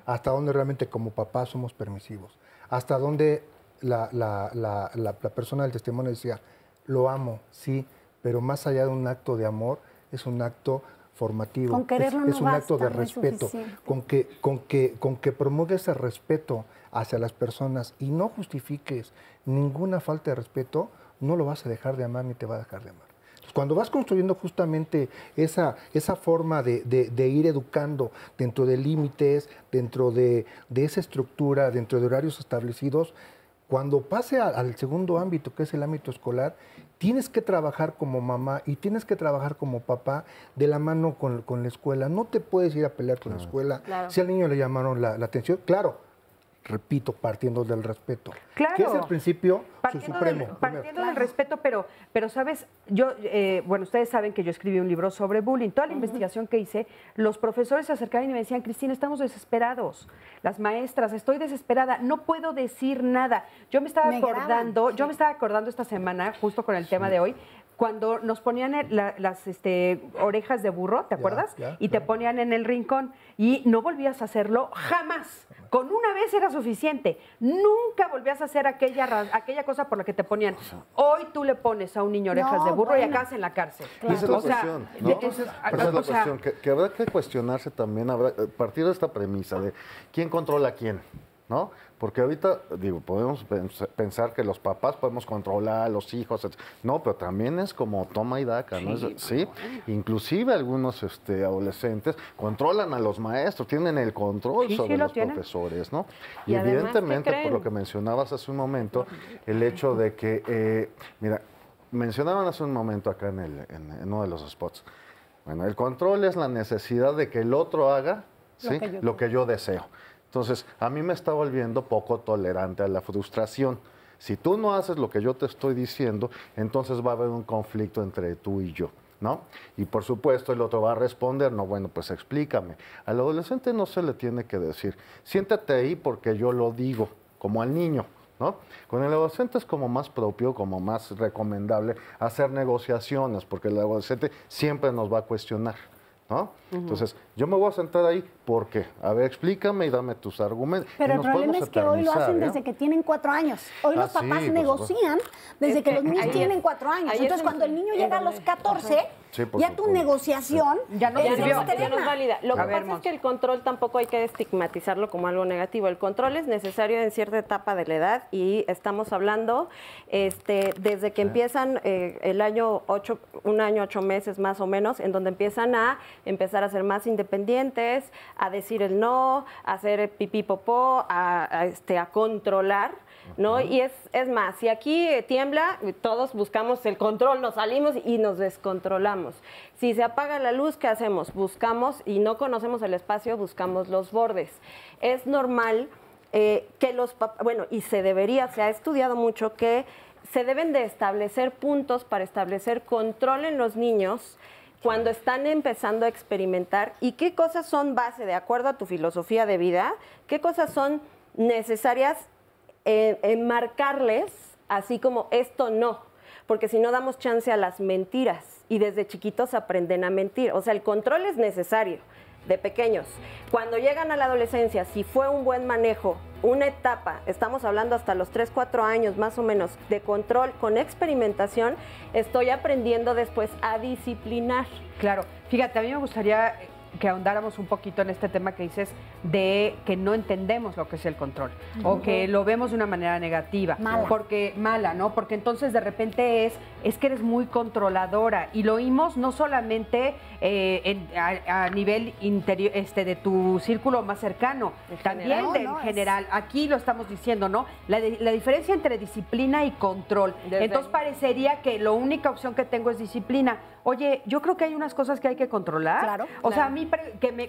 Hasta donde realmente como papás somos permisivos. Hasta donde la persona del testimonio decía, lo amo, sí, pero más allá de un acto de amor, es un acto formativo. Con quererlo es no un acto de basta, no es respeto. suficiente. Con que promueva ese respeto hacia las personas y no justifiques ninguna falta de respeto, no lo vas a dejar de amar ni te va a dejar de amar. Entonces, cuando vas construyendo justamente esa forma de ir educando dentro de límites, dentro de esa estructura, dentro de horarios establecidos, cuando pase al segundo ámbito, que es el ámbito escolar, tienes que trabajar como mamá y tienes que trabajar como papá de la mano con la escuela. No te puedes ir a pelear con la escuela. Claro. Si al niño le llamaron la atención, claro, repito, partiendo del respeto. Claro. Que es el principio Partiendo supremo. Partiendo del respeto, pero ¿sabes? Yo, bueno, ustedes saben que yo escribí un libro sobre bullying. Toda la investigación que hice, los profesores se acercaban y me decían, Cristina, estamos desesperados. Las maestras, estoy desesperada, no puedo decir nada. Yo me estaba acordando esta semana, justo con el tema de hoy, cuando nos ponían las orejas de burro, ¿te acuerdas? Y te ponían en el rincón y no volvías a hacerlo jamás. Con una vez era suficiente. Nunca volvías a hacer aquella cosa por la que te ponían. Hoy tú le pones a un niño orejas de burro y acabas en la cárcel. Claro. Y esa es la cuestión, ¿no? Esa es la cuestión, que habrá que cuestionarse también, partir de esta premisa de quién controla a quién, ¿no? Porque ahorita, digo, podemos pensar que los papás podemos controlar a los hijos, etc. No, pero también es como toma y daca, ¿no? Sí, inclusive algunos adolescentes controlan a los maestros, tienen el control sobre los profesores, ¿no? Y evidentemente, por lo que mencionabas hace un momento, el hecho de que, mira, mencionaban hace un momento acá en uno de los spots, bueno, el control es la necesidad de que el otro haga lo que yo deseo. Entonces, a mí me está volviendo poco tolerante a la frustración. Si tú no haces lo que yo te estoy diciendo, entonces va a haber un conflicto entre tú y yo, ¿no? Y por supuesto el otro va a responder, no, bueno, pues explícame. Al adolescente no se le tiene que decir, siéntate ahí porque yo lo digo, como al niño, ¿no? Con el adolescente es como más propio, como más recomendable hacer negociaciones, porque el adolescente siempre nos va a cuestionar, ¿no? Entonces, yo me voy a sentar ahí porque, a ver, explícame y dame tus argumentos. Pero el problema es que hoy lo hacen desde que tienen 4 años. Hoy los papás negocian desde que los niños tienen 4 años. Entonces, cuando el niño llega a los 14, ya tu negociación ya no es válida. Lo que A ver, pasa es que el control tampoco hay que estigmatizarlo como algo negativo. El control es necesario en cierta etapa de la edad y estamos hablando desde que empiezan el año 8, un año 8 meses más o menos, en donde empiezan a ser más independientes, a decir el no, a hacer pipí popó, a controlar, ¿no? Y es más, si aquí tiembla, todos buscamos el control, nos salimos y nos descontrolamos. Si se apaga la luz, ¿qué hacemos? Buscamos, y no conocemos el espacio, buscamos los bordes. Es normal que los papás, bueno, y se ha estudiado mucho que se deben de establecer puntos para establecer control en los niños cuando están empezando a experimentar y qué cosas son base, de acuerdo a tu filosofía de vida, qué cosas son necesarias enmarcarles, así como esto no, porque si no damos chance a las mentiras. y desde chiquitos aprenden a mentir. O sea, el control es necesario de pequeños. Cuando llegan a la adolescencia, si fue un buen manejo, una etapa, estamos hablando hasta los 3, 4 años más o menos, de control con experimentación, estoy aprendiendo después a disciplinar. Claro, fíjate, a mí me gustaría que ahondáramos un poquito en este tema que dices de que no entendemos lo que es el control o que lo vemos de una manera negativa, mala, ¿no? Porque entonces de repente es que eres muy controladora y lo oímos no solamente a nivel interior, de tu círculo más cercano, también del general. Aquí lo estamos diciendo, ¿no? La diferencia entre disciplina y control. Entonces parecería que la única opción que tengo es disciplina. Oye, yo creo que hay unas cosas que hay que controlar. Claro. O sea, a mí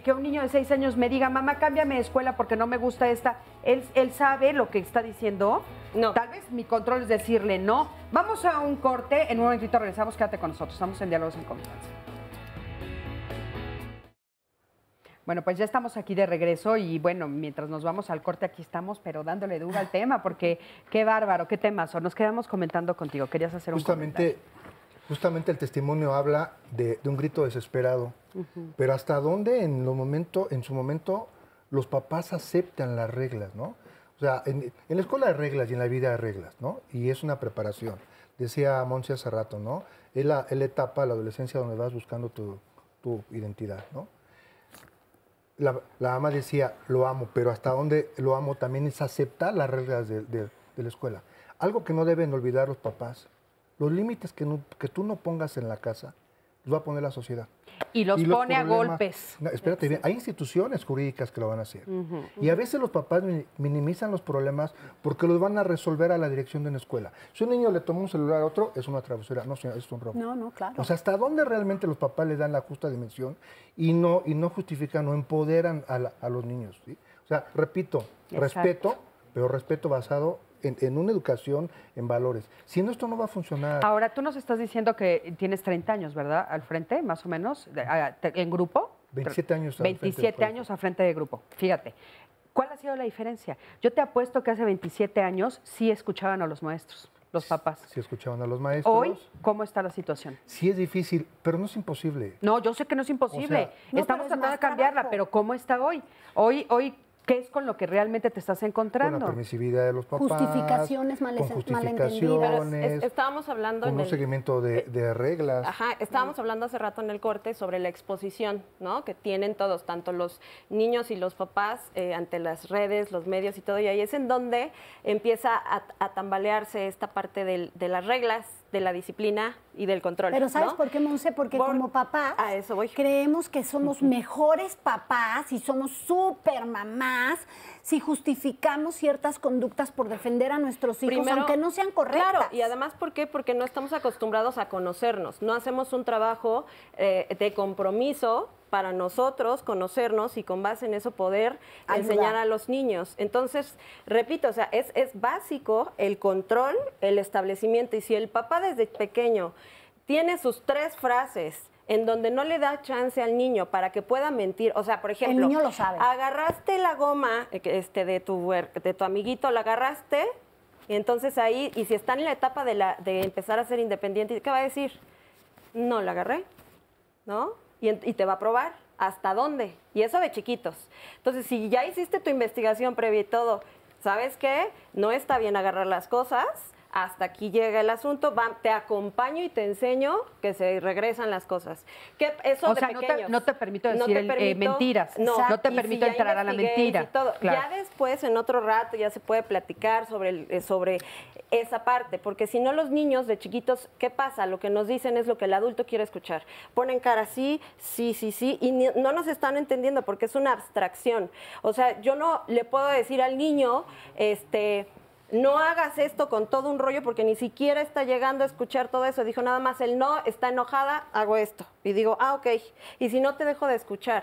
que un niño de 6 años me diga, mamá, cámbiame de escuela porque no me gusta esta, él sabe lo que está diciendo. No. Tal vez mi control es decirle no. Vamos a un corte, en un momentito regresamos, quédate con nosotros, estamos en Diálogos en Confianza. Bueno, pues ya estamos aquí de regreso y bueno, mientras nos vamos al corte aquí estamos, pero dándole duro al tema, porque qué bárbaro, qué temazo. Nos quedamos comentando contigo, querías hacer un comentario. Justamente el testimonio habla de un grito desesperado, pero hasta dónde en su momento los papás aceptan las reglas, ¿no? O sea, en la escuela hay reglas y en la vida hay reglas, ¿no? Y es una preparación. Decía Monse hace rato, ¿no? Es la etapa, la adolescencia, donde vas buscando tu identidad, ¿no? La mamá decía, lo amo, pero hasta dónde lo amo también es aceptar las reglas de la escuela. Algo que no deben olvidar los papás. Los límites que tú no pongas en la casa, los va a poner la sociedad. Y los pone a golpes. No, espérate bien, hay instituciones jurídicas que lo van a hacer. Y a veces los papás minimizan los problemas porque los van a resolver a la dirección de una escuela. Si un niño le toma un celular a otro, es una travesura. No, señor, es un robo. No, claro. O sea, ¿hasta dónde realmente los papás le dan la justa dimensión y no justifican, no empoderan a los niños? ¿Sí? O sea, repito, respeto, pero respeto basado en una educación, en valores. Si no, esto no va a funcionar. Ahora, tú nos estás diciendo que tienes 30 años, ¿verdad? Al frente, más o menos, en grupo. 27 años. 27 años al frente de grupo. Fíjate, ¿cuál ha sido la diferencia? Yo te apuesto que hace 27 años sí escuchaban a los maestros, los papás. Sí escuchaban a los maestros. Hoy, ¿cómo está la situación? Sí es difícil, pero no es imposible. No, yo sé que no es imposible. O sea, estamos tratando de cambiarla, pero ¿cómo está hoy? Hoy, ¿qué es con lo que realmente te estás encontrando? Con la permisividad de los papás. Justificaciones malentendidas. Estábamos hablando con un seguimiento de reglas. Ajá, estábamos hablando hace rato en el corte sobre la exposición, ¿no? Que tienen todos, tanto los niños y los papás ante las redes, los medios y todo. Y ahí es en donde empieza a tambalearse esta parte de las reglas, de la disciplina y del control. Pero ¿sabes ¿no? por qué, Monse? Porque como papás a eso voy. Creemos que somos mejores papás y somos súper mamás si justificamos ciertas conductas por defender a nuestros hijos, Primero, aunque no sean correctas. Claro, y además, ¿por qué? Porque no estamos acostumbrados a conocernos. No hacemos un trabajo de compromiso para nosotros conocernos y con base en eso poder enseñar a los niños. Entonces, repito, o sea, es básico el control, el establecimiento. Y si el papá desde pequeño tiene sus 3 frases en donde no le da chance al niño para que pueda mentir, o sea, por ejemplo, el niño lo sabe. Agarraste la goma de tu amiguito, la agarraste, y entonces ahí, y si están en la etapa de empezar a ser independiente, ¿qué va a decir? No la agarré, ¿no? Y te va a probar hasta dónde. Y eso de chiquitos. Entonces, si ya hiciste tu investigación previa y todo, ¿sabes qué? No está bien agarrar las cosas. Hasta aquí llega el asunto, te acompaño y te enseño que se regresan las cosas. Que eso o sea, no te permito decir mentiras, no te permito entrar a la mentira. Y todo. Claro. Ya después, en otro rato, ya se puede platicar sobre esa parte, porque si no los niños de chiquitos, ¿qué pasa? Lo que nos dicen es lo que el adulto quiere escuchar. Ponen cara sí, y no nos están entendiendo porque es una abstracción. O sea, yo no le puedo decir al niño, no hagas esto con todo un rollo porque ni siquiera está llegando a escuchar todo eso. Dijo nada más el no, está enojada, hago esto. Y digo, ok, y si no te dejo de escuchar.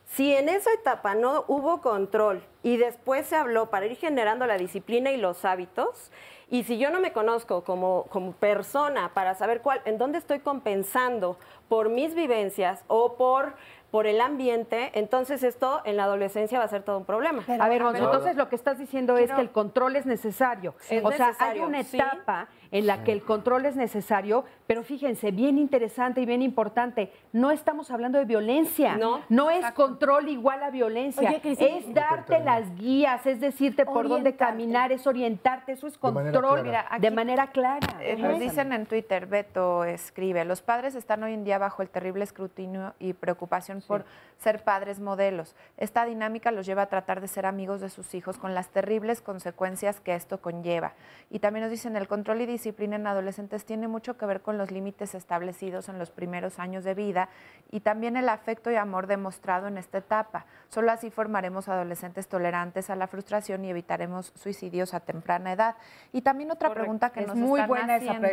Si en esa etapa no hubo control y después se habló para ir generando la disciplina y los hábitos, y si yo no me conozco como persona para saber en dónde estoy compensando por mis vivencias o por por el ambiente, entonces esto en la adolescencia va a ser todo un problema. A ver, entonces lo que estás diciendo es que el control es necesario. Es o sea, hay necesario, una sí. etapa en la que el control es necesario, pero fíjense, bien interesante y bien importante, no estamos hablando de violencia. No es control igual a violencia. Oye, Cristina, es darte las guías, es decirte por dónde caminar, es orientarte, eso es control de manera clara. Nos dicen en Twitter, Beto escribe, los padres están hoy en día bajo el terrible escrutinio y preocupación por ser padres modelos. Esta dinámica los lleva a tratar de ser amigos de sus hijos con las terribles consecuencias que esto conlleva. Y también nos dicen, el control y disciplina en adolescentes tiene mucho que ver con los límites establecidos en los primeros años de vida y también el afecto y amor demostrado en esta etapa. Solo así formaremos adolescentes tolerantes a la frustración y evitaremos suicidios a temprana edad. Y también otra pregunta que Es nos muy están buena haciendo,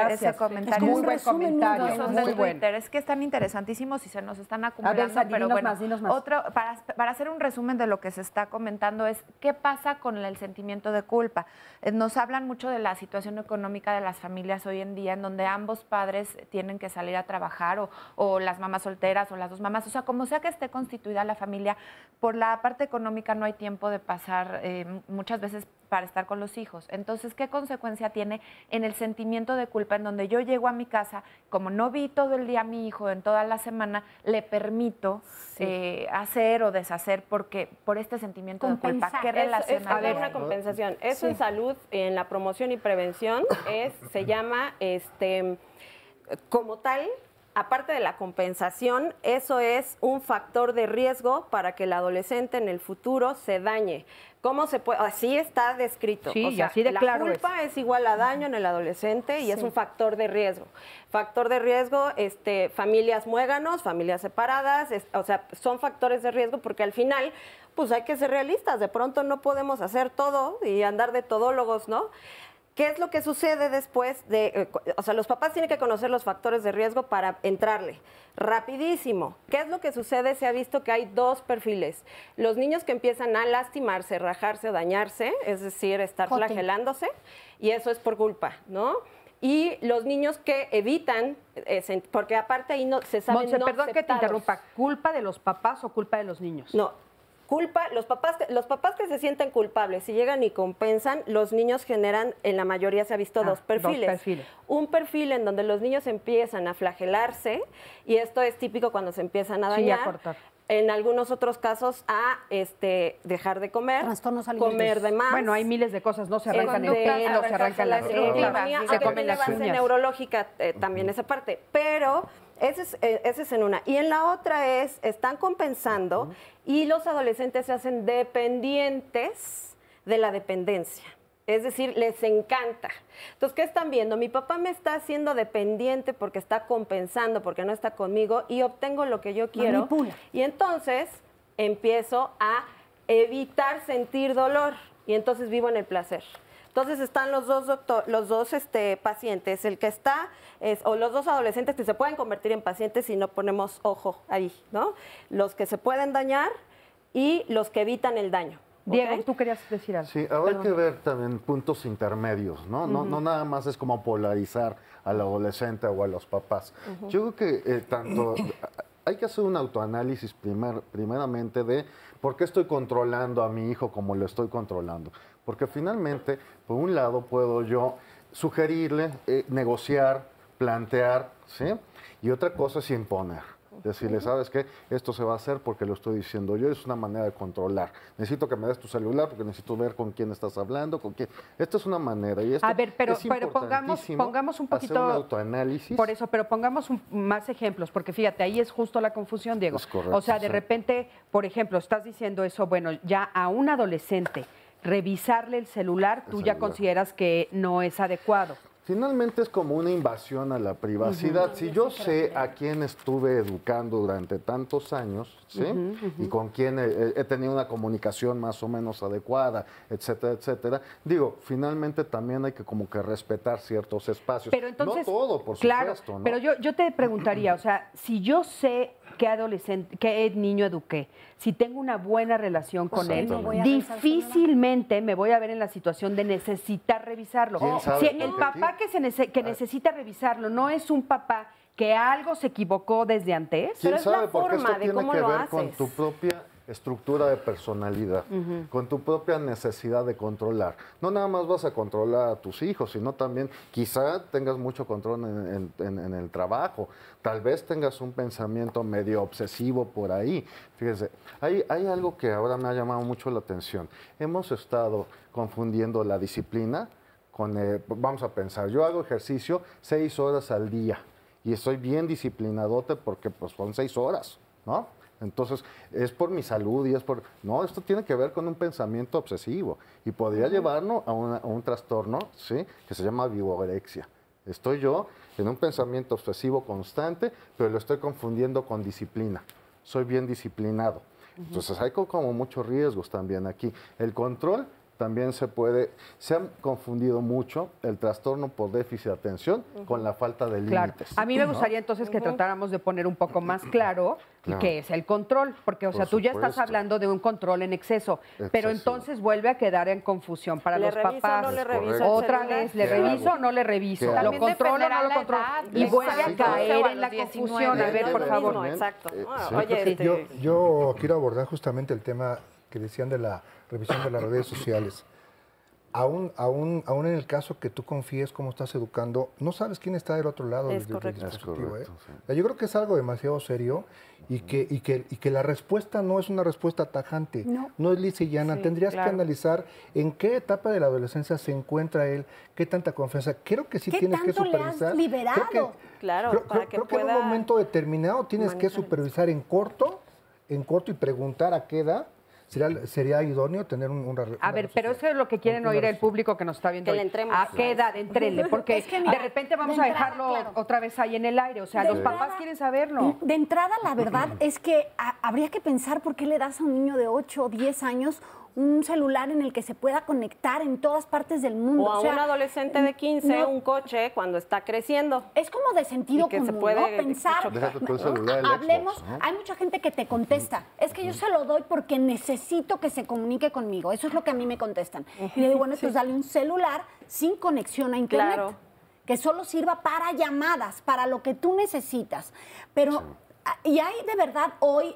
ese comentario. muy buen comentario, Son muy de bueno. Twitter. Es que están interesantísimos y se nos están acumulando. Sandy, pero dinos bueno, más, dinos más. otro, para hacer un resumen de lo que se está comentando es qué pasa con el sentimiento de culpa. Nos hablan mucho de la situación económica de las familias hoy en día, en donde ambos padres tienen que salir a trabajar o las mamás solteras o las dos mamás. O sea, como sea que esté constituida la familia, por la parte económica no hay tiempo de pasar muchas veces para estar con los hijos. Entonces, ¿qué consecuencia tiene en el sentimiento de culpa en donde yo llego a mi casa, como no vi todo el día a mi hijo en toda la semana, le permito hacer o deshacer por este sentimiento de culpa? ¿Qué relación hay? Haber una compensación. Eso en salud, en la promoción y prevención, se llama como tal. Aparte de la compensación, eso es un factor de riesgo para que el adolescente en el futuro se dañe. ¿Cómo se puede? Así está descrito. Sí, o sea, así de la claro culpa es igual a daño en el adolescente y es un factor de riesgo. Factor de riesgo, familias muéganos, familias separadas, o sea, son factores de riesgo porque al final, pues hay que ser realistas. De pronto no podemos hacer todo y andar de todólogos, ¿no? ¿Qué es lo que sucede después de, o sea, los papás tienen que conocer los factores de riesgo para entrarle? Rapidísimo. ¿Qué es lo que sucede? Se ha visto que hay dos perfiles. Los niños que empiezan a lastimarse, rajarse o dañarse, es decir, estar flagelándose, y eso es por culpa, ¿no? Y los niños que evitan, porque aparte ahí no se saben Monse, no perdón que te aceptados. interrumpa, ¿culpa de los papás o culpa de los niños? No. Culpa, los papás que se sienten culpables, si llegan y compensan, los niños generan, en la mayoría se ha visto dos perfiles. Un perfil en donde los niños empiezan a flagelarse, y esto es típico cuando se empiezan a dañar. a cortar. En algunos otros casos a dejar de comer, comer de más. Bueno, hay miles de cosas, no se arrancan el pelo, se arrancan las uñas, se comen las base uñas. neurológica también esa parte, pero ese es en una. Y en la otra están compensando y los adolescentes se hacen dependientes de la dependencia. Es decir, les encanta. Entonces, ¿qué están viendo? Mi papá me está haciendo dependiente porque está compensando, porque no está conmigo y obtengo lo que yo quiero. Manipula. Y entonces empiezo a evitar sentir dolor y entonces vivo en el placer. Entonces están los dos pacientes, el que está, o los dos adolescentes que se pueden convertir en pacientes si no ponemos ojo ahí, ¿no? Los que se pueden dañar y los que evitan el daño. Diego, tú querías decir algo. Sí, ahora hay que ver también puntos intermedios, ¿no? No nada más es como polarizar al adolescente o a los papás. Yo creo que tanto hay que hacer un autoanálisis primeramente de por qué estoy controlando a mi hijo como lo estoy controlando. Porque finalmente, por un lado, puedo yo sugerirle, negociar, plantear, ¿sí? Y otra cosa es imponer. Decirle, ¿sabes qué? Esto se va a hacer porque lo estoy diciendo yo. Es una manera de controlar. Necesito que me des tu celular porque necesito ver con quién estás hablando, con quién. Esto es una manera. Y esto a ver, pero es pongamos un poquito... hacer un autoanálisis. Por eso, pero pongamos más ejemplos, porque fíjate, ahí es justo la confusión, Diego. Es correcto, o sea, de repente, por ejemplo, estás diciendo eso, bueno, ya a un adolescente revisarle el celular, tú ya consideras que no es adecuado. Finalmente es como una invasión a la privacidad. Si yo sé a quién estuve educando durante tantos años, ¿sí? Y con quién he tenido una comunicación más o menos adecuada, etcétera, etcétera, digo, finalmente también hay que como que respetar ciertos espacios. Pero entonces, no todo, por claro, supuesto, ¿no? Pero yo te preguntaría, o sea, si yo sé qué niño eduqué, si tengo una buena relación con él, difícilmente me voy a ver en la situación de necesitar revisarlo. Si el papá que necesita revisarlo no es un papá que algo se equivocó desde antes. ¿Quién Pero es sabe? la Porque forma esto de tiene cómo que lo ver con haces. tu propia estructura de personalidad, con tu propia necesidad de controlar. No nada más vas a controlar a tus hijos, sino también quizá tengas mucho control en el trabajo. Tal vez tengas un pensamiento medio obsesivo por ahí. Fíjese, hay algo que ahora me ha llamado mucho la atención. Hemos estado confundiendo la disciplina con, vamos a pensar, yo hago ejercicio 6 horas al día y estoy bien disciplinadote porque pues son 6 horas, ¿no? Entonces, es por mi salud y es por... No, esto tiene que ver con un pensamiento obsesivo y podría llevarnos a un trastorno, ¿sí?, que se llama vigorexia. Estoy yo en un pensamiento obsesivo constante, pero lo estoy confundiendo con disciplina. Soy bien disciplinado. Entonces, hay como muchos riesgos también aquí. El control también se han confundido mucho el trastorno por déficit de atención con la falta de límites. A mí me gustaría entonces que tratáramos de poner un poco más claro qué es el control, porque, o sea, tú ya estás hablando de un control en exceso, pero entonces vuelve a quedar en confusión para los papás. ¿No le reviso Otra vez, ¿le reviso o no le reviso? ¿Lo controlo o no lo controlo? Y vuelve a caer en la confusión. A ver, por favor. Exacto. Yo quiero abordar justamente el tema que decían de la revisión de las redes sociales. Aún en el caso que tú confíes cómo estás educando, no sabes quién está del otro lado del dispositivo. Es correcto, sí. Yo creo que es algo demasiado serio y que la respuesta no es una respuesta tajante, no es lisa y llana. Tendrías que analizar en qué etapa de la adolescencia se encuentra él, qué tanta confianza. Creo que sí tienes que supervisar. ¿Qué tanto le has liberado? Creo que en un momento determinado tienes que supervisar en corto y preguntar a qué edad sería idóneo tener una A ver, pero eso es lo que quieren oír el público que nos está viendo. Que le entremos. ¿A qué edad? Entrenle, porque Es que mira, de repente vamos a dejarlo otra vez ahí en el aire. O sea, los papás quieren saberlo. De entrada, la verdad es que habría que pensar por qué le das a un niño de 8 o 10 años un celular en el que se pueda conectar en todas partes del mundo. O a un adolescente de 15, un coche cuando está creciendo. Es como de sentido común, se puede ¿no? Pensar, Déjate tu celular, el hablemos, Xbox, ¿no? hay mucha gente que te contesta, es que yo se lo doy porque necesito que se comunique conmigo. Eso es lo que a mí me contestan. Y le digo, bueno, entonces dale un celular sin conexión a internet. Claro. Que solo sirva para llamadas, para lo que tú necesitas. Pero... Y hay de verdad hoy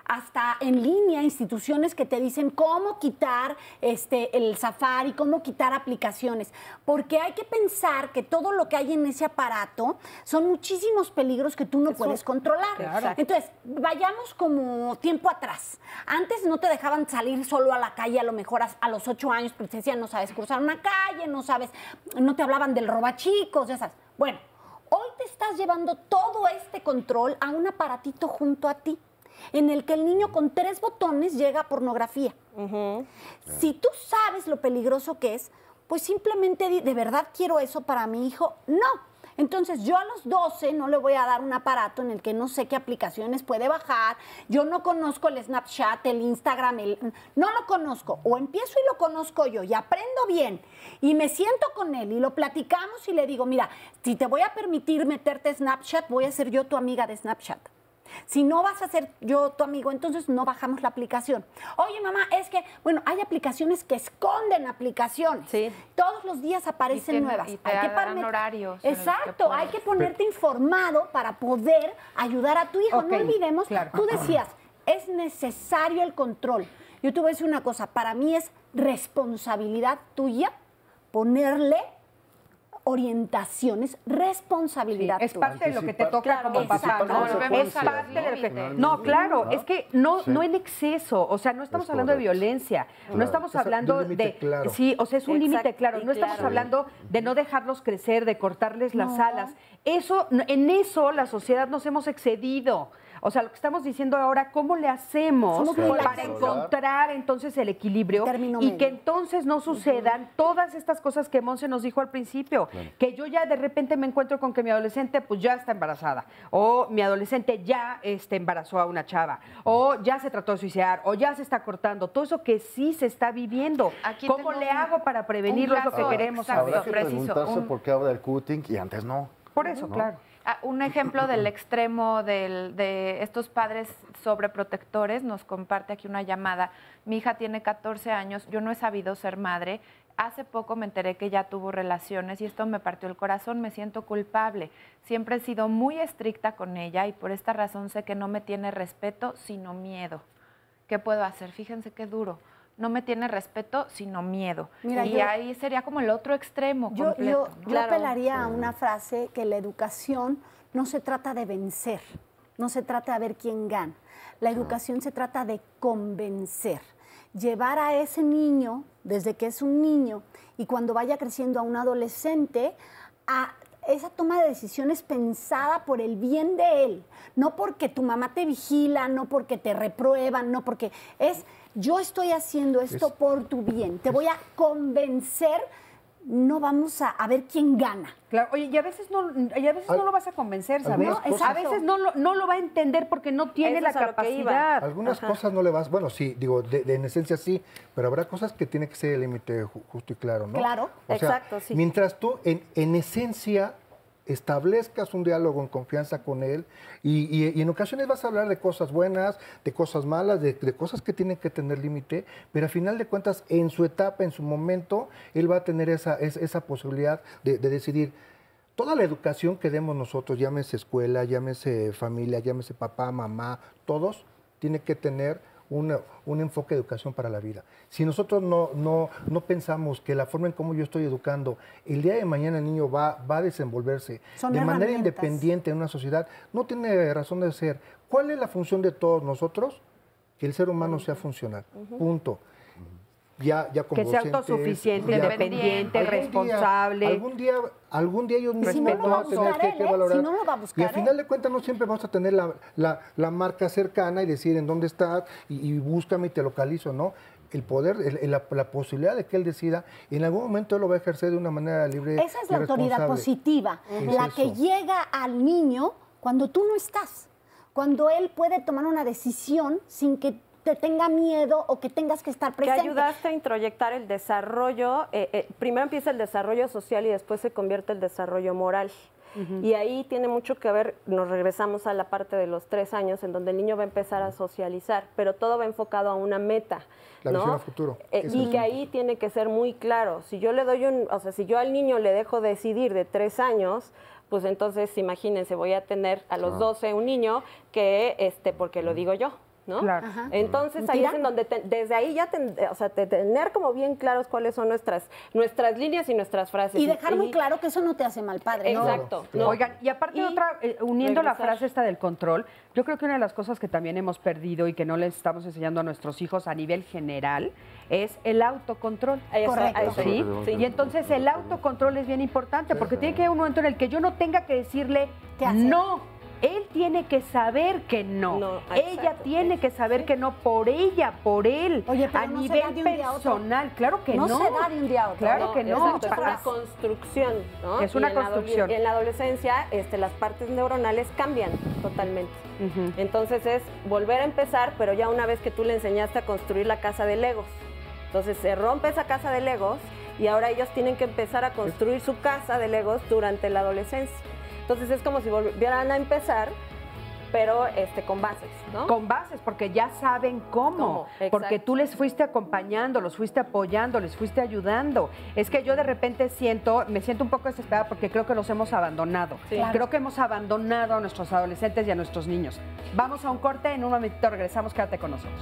hasta en línea instituciones que te dicen cómo quitar el Safari, cómo quitar aplicaciones, porque hay que pensar que todo lo que hay en ese aparato son muchísimos peligros que tú no puedes controlar. Claro. Entonces, vayamos como tiempo atrás. Antes no te dejaban salir solo a la calle, a lo mejor a los 8 años, porque te decían no sabes cruzar una calle, no te hablaban del robachicos, ya sabes. Bueno, hoy te estás llevando todo este control a un aparatito junto a ti, en el que el niño con 3 botones llega a pornografía. Si tú sabes lo peligroso que es, pues simplemente ¿de verdad quiero eso para mi hijo? No. Entonces, yo a los 12 no le voy a dar un aparato en el que no sé qué aplicaciones puede bajar, yo no conozco el Snapchat, el Instagram, no lo conozco. O empiezo y lo conozco yo y aprendo bien y me siento con él y lo platicamos y le digo, mira, si te voy a permitir meterte Snapchat, voy a ser yo tu amiga de Snapchat. Si no vas a ser yo tu amigo, entonces no bajamos la aplicación. Oye, mamá, es que, bueno, hay aplicaciones que esconden aplicaciones. Sí. Todos los días aparecen nuevas. Y te dan horarios. en los que Exacto, hay que ponerte informado para poder ayudar a tu hijo. Ok, No olvidemos, claro. tú decías, es necesario el control. Yo te voy a decir una cosa, para mí es responsabilidad tuya ponerle orientaciones, responsabilidad. Es parte de lo que te toca como Exacto. papá, ¿no? Volvemos Es a parte de lo que... finalmente, No, claro, ¿no? es que no Sí. en exceso, o sea, no estamos Es hablando de correcto. violencia, no Claro. estamos Es hablando de un límite de... claro. Sí, o sea, es un límite Exacto, claro, no estamos claro. hablando de no dejarlos crecer, de cortarles las alas. En eso la sociedad nos hemos excedido. O sea, lo que estamos diciendo ahora, ¿cómo le hacemos Somos muy para laxos. encontrar entonces el equilibrio Término y medio. que entonces no sucedan todas estas cosas que Monse nos dijo al principio? Que yo ya de repente me encuentro con que mi adolescente pues ya está embarazada, o mi adolescente ya embarazó a una chava, o ya se trató de suicidar, o ya se está cortando, todo eso que sí se está viviendo. Aquí ¿Cómo tengo le hago para prevenirlo? Es lo que caso queremos exacto. saber. Habrá que preciso, preguntarse un- por qué ahora el cutting y antes no. Por eso, ¿no? claro. Un ejemplo del extremo de estos padres sobreprotectores, nos comparte aquí una llamada. Mi hija tiene 14 años, yo no he sabido ser madre. Hace poco me enteré que ya tuvo relaciones y esto me partió el corazón, me siento culpable. Siempre he sido muy estricta con ella y por esta razón sé que no me tiene respeto, sino miedo. ¿Qué puedo hacer? Fíjense qué duro. No me tiene respeto, sino miedo. Mira, y ahí sería como el otro extremo completo. ¿no? Yo apelaría a una frase que la educación no se trata de vencer, no se trata de ver quién gana. La educación se trata de convencer. Llevar a ese niño, desde que es un niño, y cuando vaya creciendo a un adolescente, a esa toma de decisiones pensada por el bien de él, no porque tu mamá te vigila, no porque te reprueban, no porque es, yo estoy haciendo esto por tu bien, te voy a convencer, no vamos a ver quién gana. Claro, oye, y a veces no lo vas a convencer, ¿sabes? A veces no lo va a entender porque no tiene la capacidad. Algunas cosas no le vas, bueno, sí, digo, en esencia sí, pero habrá cosas que tiene que ser el límite justo y claro, ¿no? Claro, exacto, sí. Mientras tú, en esencia, establezcas un diálogo en confianza con él y en ocasiones vas a hablar de cosas buenas, de cosas malas, de cosas que tienen que tener límite, pero a final de cuentas, en su etapa, en su momento, él va a tener esa posibilidad de decidir. Toda la educación que demos nosotros, llámese escuela, llámese familia, llámese papá, mamá, todos, tiene que tener un enfoque de educación para la vida. Si nosotros no pensamos que la forma en cómo yo estoy educando, el día de mañana el niño va a desenvolverse de manera independiente en una sociedad, no tiene razón de ser. ¿Cuál es la función de todos nosotros? Que el ser humano sea funcional. Punto. Ya como que sea autosuficiente, independiente, responsable. Algún día ellos mismos van a tener que valorar. Si no lo va a buscar, y al final de cuentas no siempre vamos a tener la marca cercana y decir en dónde estás y búscame y te localizo, ¿no? El poder, la posibilidad de que él decida, en algún momento él lo va a ejercer de una manera libre. Esa es la autoridad positiva, la que llega al niño cuando tú no estás, cuando él puede tomar una decisión sin que te tenga miedo o que tengas que estar presente. Que ayudaste a introyectar el desarrollo, primero empieza el desarrollo social y después se convierte el desarrollo moral. Y ahí tiene mucho que ver, nos regresamos a la parte de los 3 años, en donde el niño va a empezar a socializar, pero todo va enfocado a una meta. La visión a futuro. Y que ahí tiene que ser muy claro. Si yo le doy si yo al niño le dejo decidir de 3 años, pues entonces imagínense, voy a tener a los 12 un niño que, porque lo digo yo, ¿no? Claro. Entonces ahí es en donde desde ahí ya tener como bien claros cuáles son nuestras líneas y nuestras frases. Y dejar muy claro que eso no te hace mal padre. Exacto. No. Oigan, y aparte uniendo la frase esta del control, yo creo que una de las cosas que también hemos perdido y que no les estamos enseñando a nuestros hijos a nivel general es el autocontrol. Correcto. ¿Sí? Y entonces el autocontrol es bien importante porque tiene que haber un momento en el que yo no tenga que decirle no. Él tiene que saber que no. Ella tiene que saber que no por ella, por él. Oye, pero a nivel personal. Claro que no. No se da de un día a otro. Claro que no. Es una construcción, ¿no? Es una construcción. Y en la adolescencia las partes neuronales cambian totalmente. Entonces es volver a empezar, pero ya una vez que tú le enseñaste a construir la casa de Legos. Entonces se rompe esa casa de Legos y ahora ellos tienen que empezar a construir su casa de Legos durante la adolescencia. Entonces es como si volvieran a empezar, pero con bases, ¿no? Con bases, porque ya saben cómo. Porque tú les fuiste acompañando, los fuiste apoyando, les fuiste ayudando. Es que yo de repente me siento un poco desesperada porque creo que los hemos abandonado. Sí. Claro. Creo que hemos abandonado a nuestros adolescentes y a nuestros niños. Vamos a un corte, en un momentito regresamos, quédate con nosotros.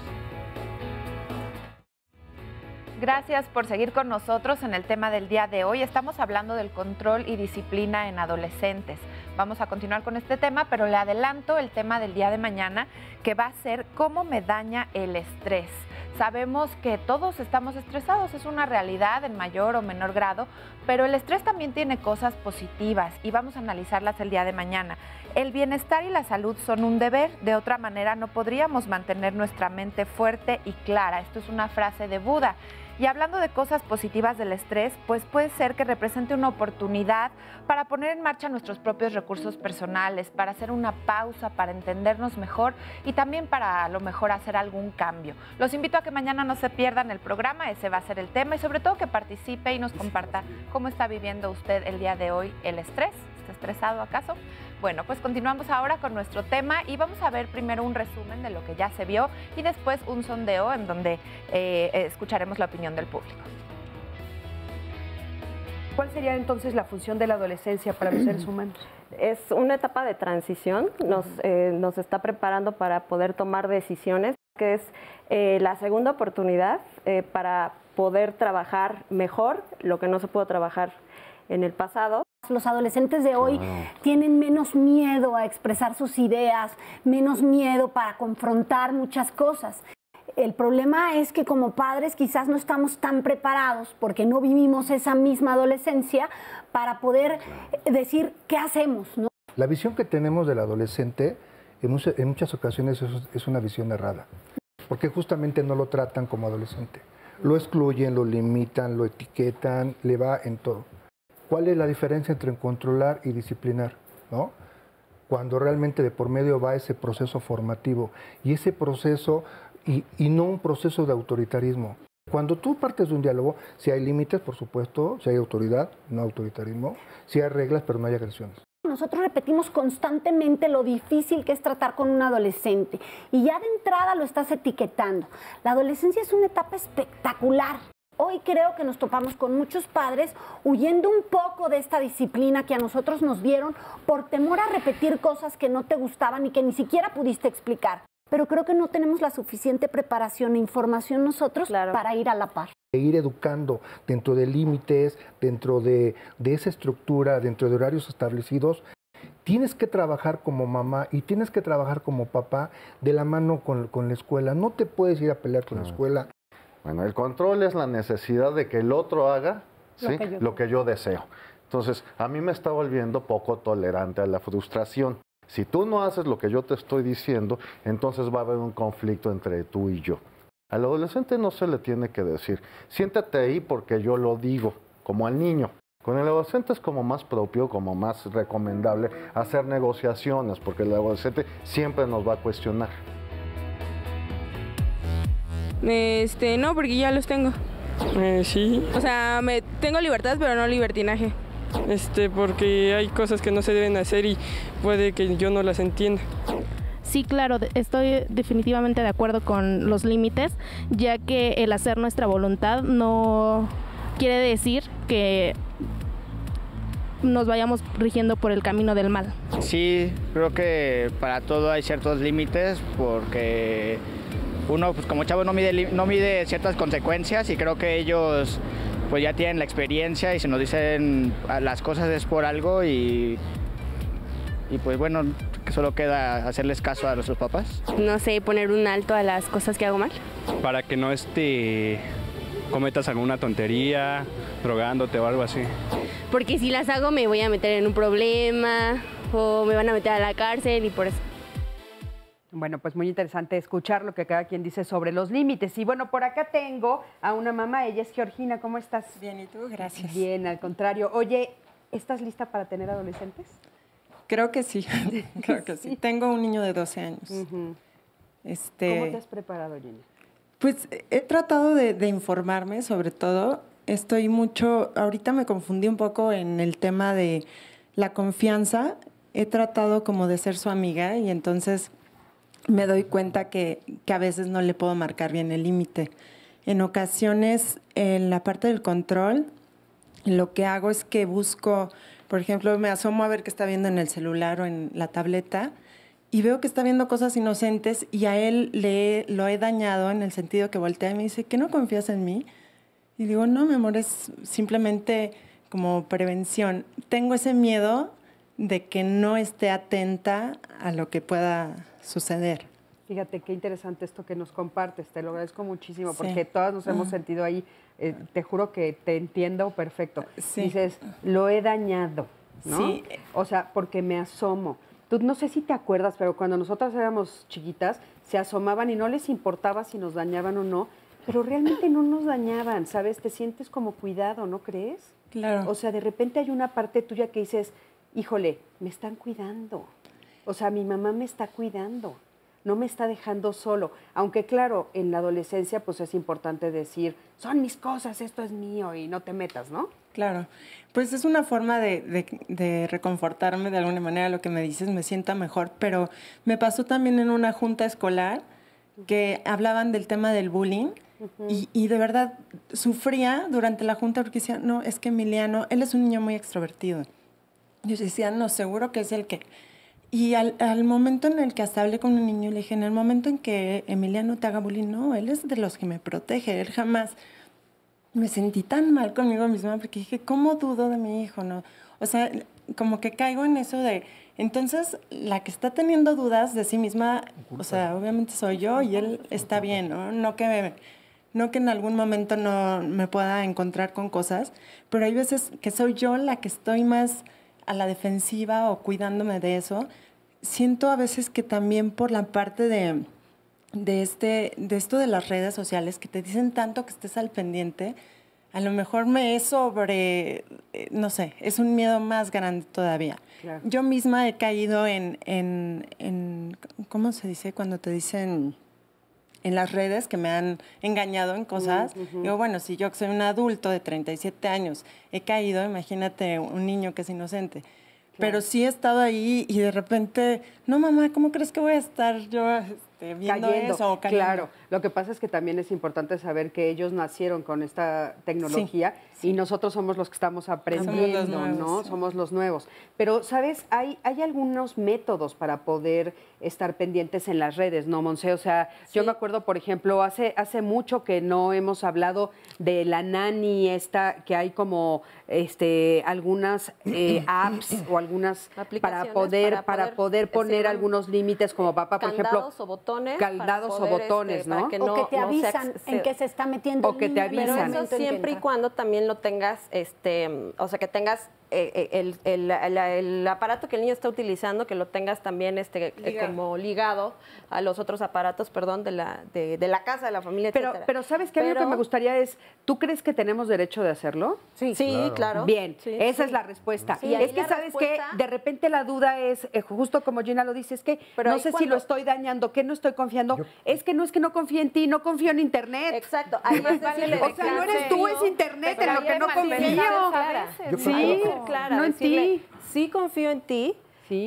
Gracias por seguir con nosotros en el tema del día de hoy. Estamos hablando del control y disciplina en adolescentes. Vamos a continuar con este tema, pero le adelanto el tema del día de mañana, que va a ser cómo me daña el estrés. Sabemos que todos estamos estresados, es una realidad en mayor o menor grado, pero el estrés también tiene cosas positivas y vamos a analizarlas el día de mañana. El bienestar y la salud son un deber, de otra manera no podríamos mantener nuestra mente fuerte y clara. Esto es una frase de Buda. Y hablando de cosas positivas del estrés, pues puede ser que represente una oportunidad para poner en marcha nuestros propios recursos personales, para hacer una pausa, para entendernos mejor y también para a lo mejor hacer algún cambio. Los invito a que mañana no se pierdan el programa, ese va a ser el tema y sobre todo que participe y nos comparta cómo está viviendo usted el día de hoy el estrés. ¿Está estresado acaso? Bueno, pues continuamos ahora con nuestro tema y vamos a ver primero un resumen de lo que ya se vio y después un sondeo en donde escucharemos la opinión del público. ¿Cuál sería entonces la función de la adolescencia para los seres humanos? Es una etapa de transición, nos está preparando para poder tomar decisiones, que es la segunda oportunidad para poder trabajar mejor lo que no se pudo trabajar en el pasado. Los adolescentes de hoy tienen menos miedo a expresar sus ideas, menos miedo para confrontar muchas cosas. El problema es que como padres quizás no estamos tan preparados porque no vivimos esa misma adolescencia para poder decir qué hacemos, ¿no? La visión que tenemos del adolescente en muchas ocasiones es una visión errada, porque justamente no lo tratan como adolescente. Lo excluyen, lo limitan, lo etiquetan, le va en todo. ¿Cuál es la diferencia entre controlar y disciplinar, ¿no? Cuando realmente de por medio va ese proceso formativo y ese proceso y no un proceso de autoritarismo. Cuando tú partes de un diálogo, si hay límites, por supuesto, si hay autoridad, no autoritarismo, si hay reglas, pero no hay agresiones. Nosotros repetimos constantemente lo difícil que es tratar con un adolescente y ya de entrada lo estás etiquetando. La adolescencia es una etapa espectacular. Hoy creo que nos topamos con muchos padres huyendo un poco de esta disciplina que a nosotros nos dieron por temor a repetir cosas que no te gustaban y que ni siquiera pudiste explicar. Pero creo que no tenemos la suficiente preparación e información nosotros para ir a la par. Ir educando dentro de límites, dentro de esa estructura, dentro de horarios establecidos. Tienes que trabajar como mamá y tienes que trabajar como papá de la mano con la escuela. No te puedes ir a pelear con la escuela. Bueno, el control es la necesidad de que el otro haga lo que yo deseo. Entonces, a mí me está volviendo poco tolerante a la frustración. Si tú no haces lo que yo te estoy diciendo, entonces va a haber un conflicto entre tú y yo. Al adolescente no se le tiene que decir, siéntate ahí porque yo lo digo, como al niño. Con el adolescente es como más propio, como más recomendable hacer negociaciones, porque el adolescente siempre nos va a cuestionar. No, porque ya los tengo. Sí. O sea, tengo libertad, pero no libertinaje. Porque hay cosas que no se deben hacer y puede que yo no las entienda. Sí, claro, estoy definitivamente de acuerdo con los límites, ya que el hacer nuestra voluntad no quiere decir que nos vayamos rigiendo por el camino del mal. Sí, creo que para todo hay ciertos límites porque uno, pues como chavo, no mide ciertas consecuencias y creo que ellos pues ya tienen la experiencia y si nos dicen las cosas es por algo y pues bueno, que solo queda hacerles caso a nuestros papás. No sé, poner un alto a las cosas que hago mal. Para que no cometas alguna tontería, drogándote o algo así. Porque si las hago me voy a meter en un problema o me van a meter a la cárcel y por eso. Bueno, pues muy interesante escuchar lo que cada quien dice sobre los límites. Y bueno, por acá tengo a una mamá, ella es Georgina, ¿cómo estás? Bien, ¿y tú? Gracias. Bien, al contrario. Oye, ¿estás lista para tener adolescentes? Creo que sí, creo que sí. Tengo un niño de 12 años. ¿Cómo te has preparado, Gina? Pues he tratado de informarme, sobre todo. Ahorita me confundí un poco en el tema de la confianza. He tratado como de ser su amiga y entonces me doy cuenta que a veces no le puedo marcar bien el límite. En ocasiones, en la parte del control, lo que hago es que busco, por ejemplo, me asomo a ver qué está viendo en el celular o en la tableta y veo que está viendo cosas inocentes y a él lo he dañado en el sentido que voltea y me dice, ¿que no confías en mí? Y digo, no, mi amor, es simplemente como prevención. Tengo ese miedo de que no esté atenta a lo que pueda suceder. Fíjate qué interesante esto que nos compartes, te lo agradezco muchísimo porque todas nos hemos sentido ahí, te juro que te entiendo perfecto. Sí. Dices, lo he dañado, ¿no? Sí. O sea, porque me asomo. Tú no sé si te acuerdas, pero cuando nosotras éramos chiquitas, se asomaban y no les importaba si nos dañaban o no, pero realmente no nos dañaban, ¿sabes? Te sientes como cuidado, ¿no crees? Claro. O sea, de repente hay una parte tuya que dices, híjole, me están cuidando. O sea, mi mamá me está cuidando, no me está dejando solo. Aunque claro, en la adolescencia pues es importante decir, son mis cosas, esto es mío y no te metas, ¿no? Claro, pues es una forma de reconfortarme de alguna manera, lo que me dices, me sienta mejor, pero me pasó también en una junta escolar que hablaban del tema del bullying y de verdad sufría durante la junta porque decía, no, es que Emiliano, él es un niño muy extrovertido. Yo decía, no, seguro que es el que... Y al momento en el que hasta hablé con un niño, le dije, en el momento en que Emiliano te haga bullying, no, él es de los que me protege, él jamás... Me sentí tan mal conmigo misma porque dije, ¿cómo dudo de mi hijo? ¿No? O sea, como que caigo en eso de... Entonces, la que está teniendo dudas de sí misma, o sea, obviamente soy yo y él está bien, ¿no? No que en algún momento no me pueda encontrar con cosas, pero hay veces que soy yo la que estoy más a la defensiva o cuidándome de eso. Siento a veces que también por la parte de esto de las redes sociales que te dicen tanto que estés al pendiente, a lo mejor me es sobre, no sé, es un miedo más grande todavía. Claro. Yo misma he caído en, ¿cómo se dice? Cuando te dicen en las redes que me han engañado en cosas. Digo, bueno, si yo soy un adulto de 37 años, he caído, imagínate un niño que es inocente. Claro. Pero sí he estado ahí y de repente, no mamá, ¿cómo crees que voy a estar yo viendo eso o cayendo? Claro, lo que pasa es que también es importante saber que ellos nacieron con esta tecnología y nosotros somos los que estamos aprendiendo, nuevos, ¿no? Sí. Somos los nuevos. Pero, ¿sabes? Hay algunos métodos para poder estar pendientes en las redes, ¿no, Monse? O sea, yo me acuerdo, por ejemplo, hace mucho que no hemos hablado de la nani esta, que hay como algunas apps o algunas para poder poner algunos límites como papá, por ejemplo, candados o botones, ¿no? O que te avisan en qué se está metiendo o que te avisan. Pero eso siempre y cuando también lo tengas, o sea, que tengas el aparato que el niño está utilizando, que lo tengas también como ligado a los otros aparatos, de la casa, de la familia, etcétera. Pero ¿sabes qué? A mí lo que me gustaría es, ¿tú crees que tenemos derecho de hacerlo? Sí, claro. Bien, esa es la respuesta. Sí, es que, ¿sabes qué? De repente la duda es, justo como Gina lo dice, es que no sé si lo estoy dañando, que no estoy confiando. Es que no confío en ti, no confío en Internet. Exacto. Ahí es decirle, o sea, no eres tú, es Internet en lo que no confío. Sí, clara, no en ti. Sí confío en ti,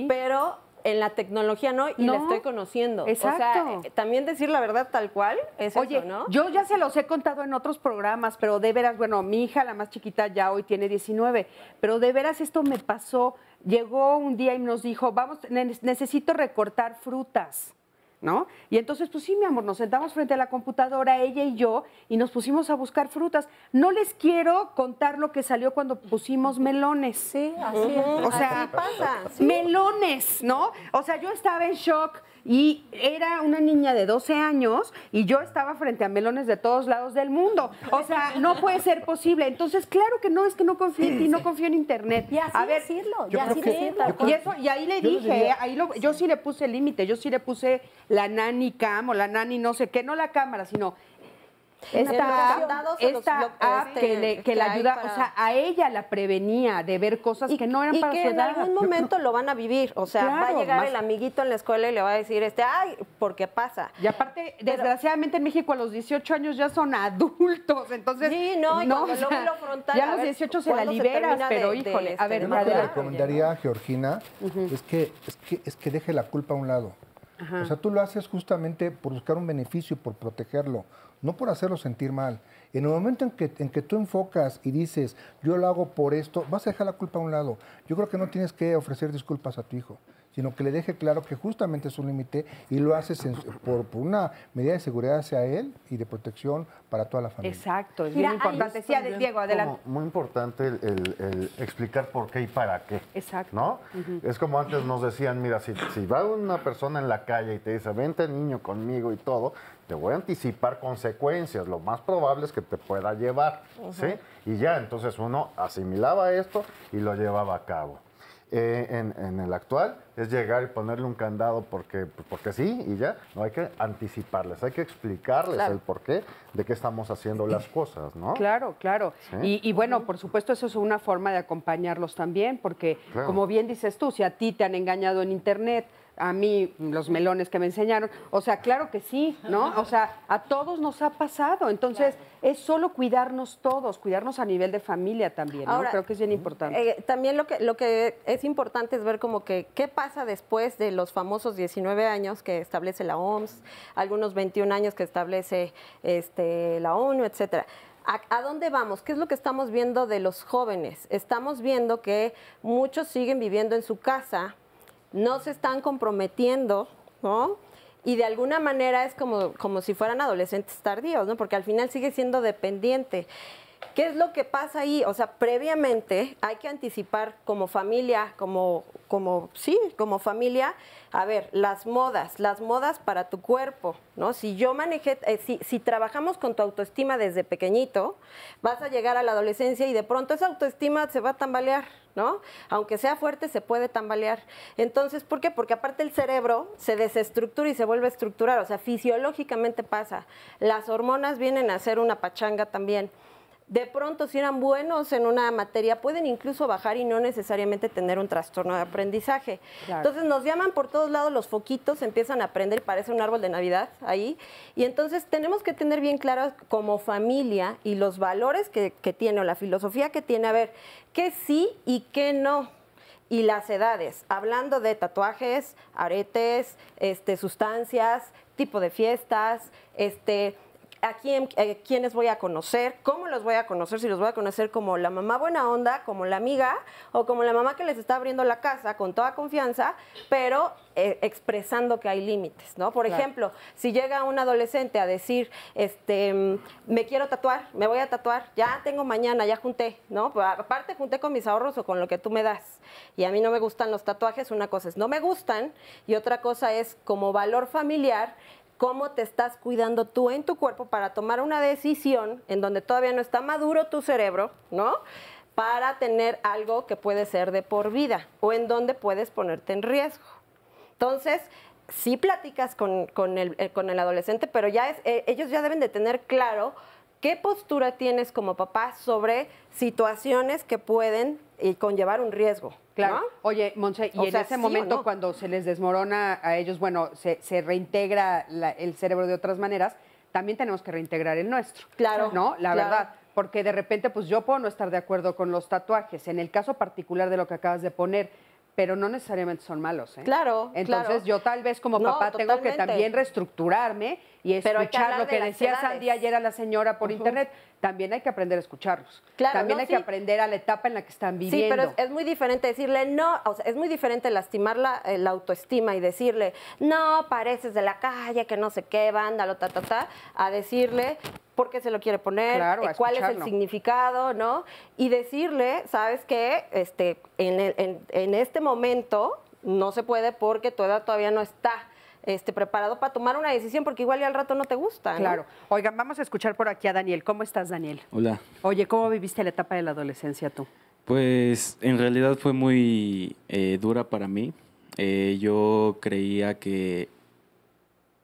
pero en la tecnología no, y la estoy conociendo. Exacto. O sea, también decir la verdad tal cual es eso, ¿no? Yo ya se los he contado en otros programas, pero de veras, bueno, mi hija, la más chiquita, ya hoy tiene 19, pero de veras esto me pasó. Llegó un día y nos dijo, vamos, necesito recortar frutas, ¿no? Y entonces, pues sí, mi amor, nos sentamos frente a la computadora, ella y yo, y nos pusimos a buscar frutas. No les quiero contar lo que salió cuando pusimos melones. Sí, así es. O sea, así pasa. Melones, ¿no? O sea, yo estaba en shock y era una niña de 12 años y yo estaba frente a melones de todos lados del mundo. O sea, no puede ser posible. Entonces, claro que no, es que no confío en ti, no confío en Internet. Y así decirlo, Y ahí le dije, yo sí le puse el límite, yo sí le puse la nani cam o la nani no sé qué, no la cámara, sino esta app que la ayuda, o sea, a ella la prevenía de ver cosas que no eran para su edad. Y que en algún momento lo van a vivir, o sea, va a llegar el amiguito en la escuela y le va a decir, ay, porque pasa. Y aparte, desgraciadamente en México a los 18 años ya son adultos, entonces... Sí, no, y cuando lo ve lo frontal... Ya a los 18 se la liberas, pero híjole, a ver... Yo lo que le recomendaría a Georgina es que deje la culpa a un lado. O sea, tú lo haces justamente por buscar un beneficio, por protegerlo, no por hacerlo sentir mal. En el momento en que tú enfocas y dices, yo lo hago por esto, vas a dejar la culpa a un lado. Yo creo que no tienes que ofrecer disculpas a tu hijo, sino que le deje claro que justamente es un límite y lo haces por una medida de seguridad hacia él y de protección para toda la familia. Exacto, es bien importante. Sí, Diego, adelante. Muy importante el explicar por qué y para qué. Exacto. ¿No? Es como antes nos decían, mira, si va una persona en la calle y te dice, vente niño conmigo y todo, te voy a anticipar consecuencias, lo más probable es que te pueda llevar, ¿sí? Y ya, entonces uno asimilaba esto y lo llevaba a cabo. En el actual es llegar y ponerle un candado porque sí y ya, no hay que anticiparles, hay que explicarles el porqué de qué estamos haciendo las cosas, ¿no? Claro. ¿Sí? Y bueno, por supuesto eso es una forma de acompañarlos también, porque como bien dices tú, si a ti te han engañado en Internet, a mí los melones que me enseñaron. O sea, claro que sí, ¿no? O sea, a todos nos ha pasado. Entonces, es solo cuidarnos todos, cuidarnos a nivel de familia también, ¿no? Ahora, creo que es bien importante. También lo que es importante es ver como que qué pasa después de los famosos 19 años que establece la OMS, algunos 21 años que establece la ONU, etcétera. ¿A dónde vamos? ¿Qué es lo que estamos viendo de los jóvenes? Estamos viendo que muchos siguen viviendo en su casa, no se están comprometiendo, ¿no? Y de alguna manera es como si fueran adolescentes tardíos, ¿no? Porque al final sigue siendo dependiente. ¿Qué es lo que pasa ahí? O sea, previamente hay que anticipar como familia, como familia, a ver, las modas para tu cuerpo, ¿no? Si yo manejé, si trabajamos con tu autoestima desde pequeñito, vas a llegar a la adolescencia y de pronto esa autoestima se va a tambalear, ¿no? Aunque sea fuerte, se puede tambalear. Entonces, ¿por qué? Porque aparte el cerebro se desestructura y se vuelve a estructurar, o sea, fisiológicamente pasa. Las hormonas vienen a hacer una pachanga también. De pronto, si eran buenos en una materia, pueden incluso bajar y no necesariamente tener un trastorno de aprendizaje. Claro. Entonces nos llaman por todos lados los foquitos, empiezan a aprender, parece un árbol de Navidad ahí. Y entonces tenemos que tener bien claro como familia y los valores que tiene o la filosofía que tiene, a ver, qué sí y qué no. Y las edades, hablando de tatuajes, aretes, sustancias, tipo de fiestas, a quiénes voy a conocer, cómo los voy a conocer, si los voy a conocer como la mamá buena onda, como la amiga, o como la mamá que les está abriendo la casa con toda confianza, pero expresando que hay límites, ¿no? Por ejemplo, si llega un adolescente a decir, me quiero tatuar, me voy a tatuar, ya tengo mañana, ya junté, ¿no? Aparte junté con mis ahorros o con lo que tú me das, y a mí no me gustan los tatuajes, una cosa es no me gustan, y otra cosa es como valor familiar, cómo te estás cuidando tú en tu cuerpo para tomar una decisión en donde todavía no está maduro tu cerebro, ¿no? Para tener algo que puede ser de por vida o en donde puedes ponerte en riesgo. Entonces, sí platicas con el adolescente, pero ya ellos ya deben de tener claro qué postura tienes como papá sobre situaciones que pueden conllevar un riesgo. Claro. ¿no? Oye, Montse, y en ese momento cuando se les desmorona a ellos, bueno, se reintegra el cerebro de otras maneras, también tenemos que reintegrar el nuestro. Claro. ¿No? La verdad. Porque de repente, pues yo puedo no estar de acuerdo con los tatuajes. En el caso particular de lo que acabas de poner, pero no necesariamente son malos, ¿eh? Claro. Entonces yo tal vez como papá tengo que también reestructurarme y escuchar lo que decía Sandy ayer a la señora por internet. También hay que aprender a escucharlos. Claro, también hay que aprender a la etapa en la que están viviendo. Sí, pero es muy diferente decirle no, o sea, es muy diferente lastimar la autoestima y decirle no, pareces de la calle, que no sé qué, vándalo, a decirle por qué se lo quiere poner, cuál es el significado, ¿no? Y decirle, ¿sabes qué? En este momento no se puede porque tu edad todavía no está preparado para tomar una decisión porque igual ya al rato no te gusta, ¿no? Claro. Oigan, vamos a escuchar por aquí a Daniel. ¿Cómo estás, Daniel? Hola. Oye, ¿cómo viviste la etapa de la adolescencia tú? Pues en realidad fue muy dura para mí. Yo creía que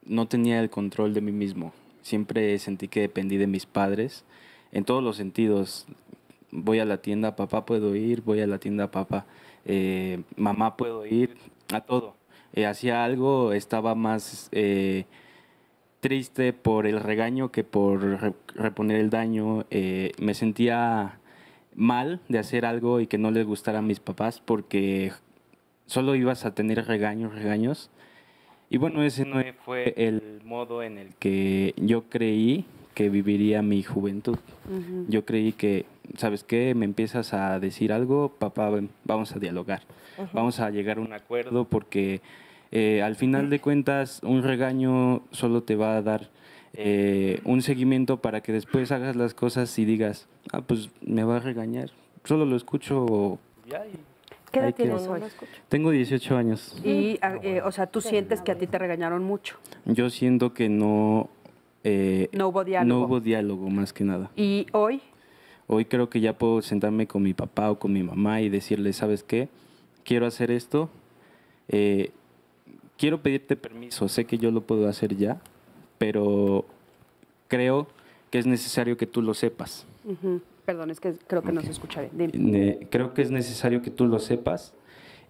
no tenía el control de mí mismo. Siempre sentí que dependí de mis padres en todos los sentidos. Voy a la tienda, papá puedo ir, voy a la tienda, papá, mamá puedo ir, a todo. Hacía algo, estaba más triste por el regaño que por reponer el daño. Me sentía mal de hacer algo y que no les gustara a mis papás porque solo ibas a tener regaños. Y bueno, ese no fue el modo en el que yo creí que viviría mi juventud. Uh-huh. Yo creí que, ¿sabes qué? Me empiezas a decir algo, papá, vamos a dialogar. Uh-huh. Vamos a llegar a un acuerdo porque al final de cuentas un regaño solo te va a dar un seguimiento para que después hagas las cosas y digas, pues me va a regañar. Solo lo escucho ya y... ¿Qué edad tienes hoy? Tengo 18 años. Y, o sea, ¿tú sientes que a ti te regañaron mucho? Yo siento que no... no hubo diálogo. No hubo diálogo, más que nada. ¿Y hoy? Hoy creo que ya puedo sentarme con mi papá o con mi mamá y decirle, ¿sabes qué? Quiero hacer esto. Quiero pedirte permiso. Sé que yo lo puedo hacer ya, pero creo que es necesario que tú lo sepas. Uh-huh. Perdón, es que creo que no se escucha bien. Creo que es necesario que tú lo sepas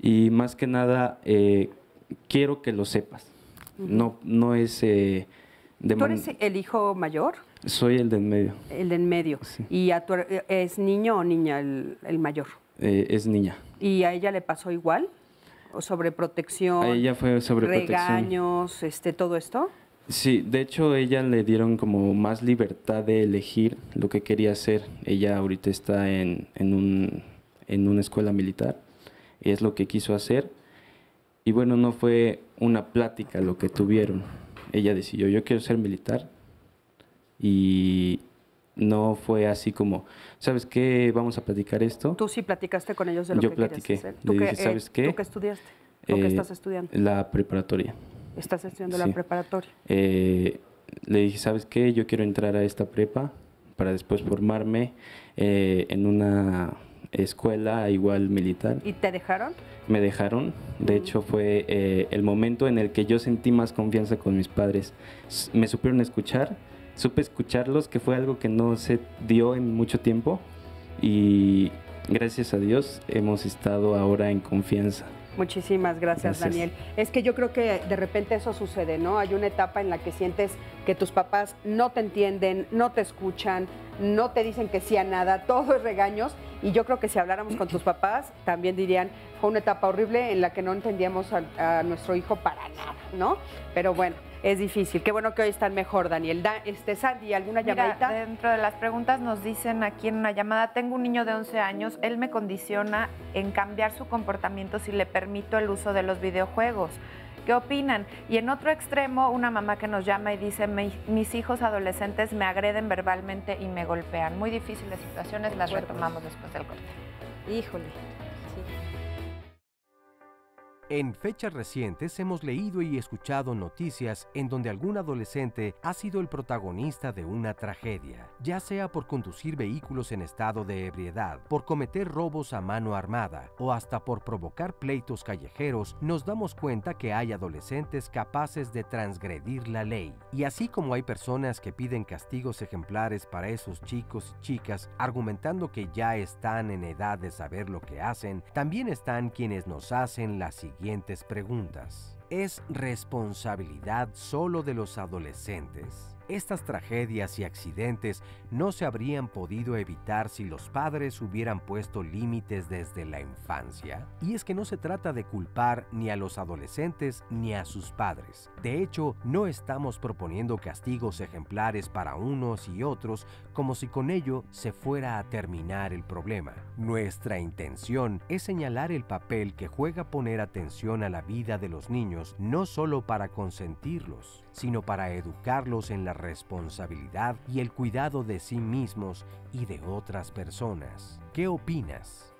y más que nada quiero que lo sepas. No es... ¿Tú eres el hijo mayor? Soy el del medio. El del medio. Sí. ¿Y es niño o niña el mayor? Es niña. ¿Y a ella le pasó igual? ¿O sobreprotección? A ella fue sobreprotección. ¿Regaños, todo esto? Sí, de hecho ella le dieron como más libertad de elegir lo que quería hacer. Ella ahorita está en una escuela militar y es lo que quiso hacer. Y bueno, no fue una plática lo que tuvieron. Ella decidió, yo quiero ser militar. Y no fue así como, ¿sabes qué? Vamos a platicar esto. ¿Tú sí platicaste con ellos de lo yo que platiqué. querías hacer? Le dije, ¿sabes qué? ¿Tú qué estudiaste? ¿O qué estás estudiando? La preparatoria. ¿Estás estudiando la Sí. preparatoria? Le dije, ¿sabes qué? Yo quiero entrar a esta prepa para después formarme en una escuela igual militar. ¿Y te dejaron? Me dejaron. De hecho, fue el momento en el que yo sentí más confianza con mis padres. Me supieron escuchar, supe escucharlos, que fue algo que no se dio en mucho tiempo. Y gracias a Dios hemos estado ahora en confianza. Muchísimas gracias, Daniel. Es que yo creo que de repente eso sucede, ¿no? Hay una etapa en la que sientes que tus papás no te entienden, no te escuchan, no te dicen que sí a nada, todo es regaños. Y yo creo que si habláramos con tus papás, también dirían, fue una etapa horrible en la que no entendíamos a nuestro hijo para nada, ¿no? Pero bueno, es difícil. Qué bueno que hoy están mejor, Daniel. Sandy, ¿alguna llamadita? Dentro de las preguntas nos dicen aquí en una llamada, tengo un niño de 11 años, él me condiciona en cambiar su comportamiento si le permito el uso de los videojuegos. ¿Qué opinan? Y en otro extremo, una mamá que nos llama y dice, mis hijos adolescentes me agreden verbalmente y me golpean. Muy difíciles situaciones, las retomamos después del corte. Híjole. En fechas recientes hemos leído y escuchado noticias en donde algún adolescente ha sido el protagonista de una tragedia, ya sea por conducir vehículos en estado de ebriedad, por cometer robos a mano armada o hasta por provocar pleitos callejeros. Nos damos cuenta que hay adolescentes capaces de transgredir la ley. Y así como hay personas que piden castigos ejemplares para esos chicos y chicas, argumentando que ya están en edad de saber lo que hacen, también están quienes nos hacen las siguientes preguntas. ¿Es responsabilidad solo de los adolescentes? Estas tragedias y accidentes no se habrían podido evitar si los padres hubieran puesto límites desde la infancia. Y es que no se trata de culpar ni a los adolescentes ni a sus padres. De hecho, no estamos proponiendo castigos ejemplares para unos y otros como si con ello se fuera a terminar el problema. Nuestra intención es señalar el papel que juega poner atención a la vida de los niños, no solo para consentirlos, sino para educarlos en la responsabilidad y el cuidado de sí mismos y de otras personas. ¿Qué opinas?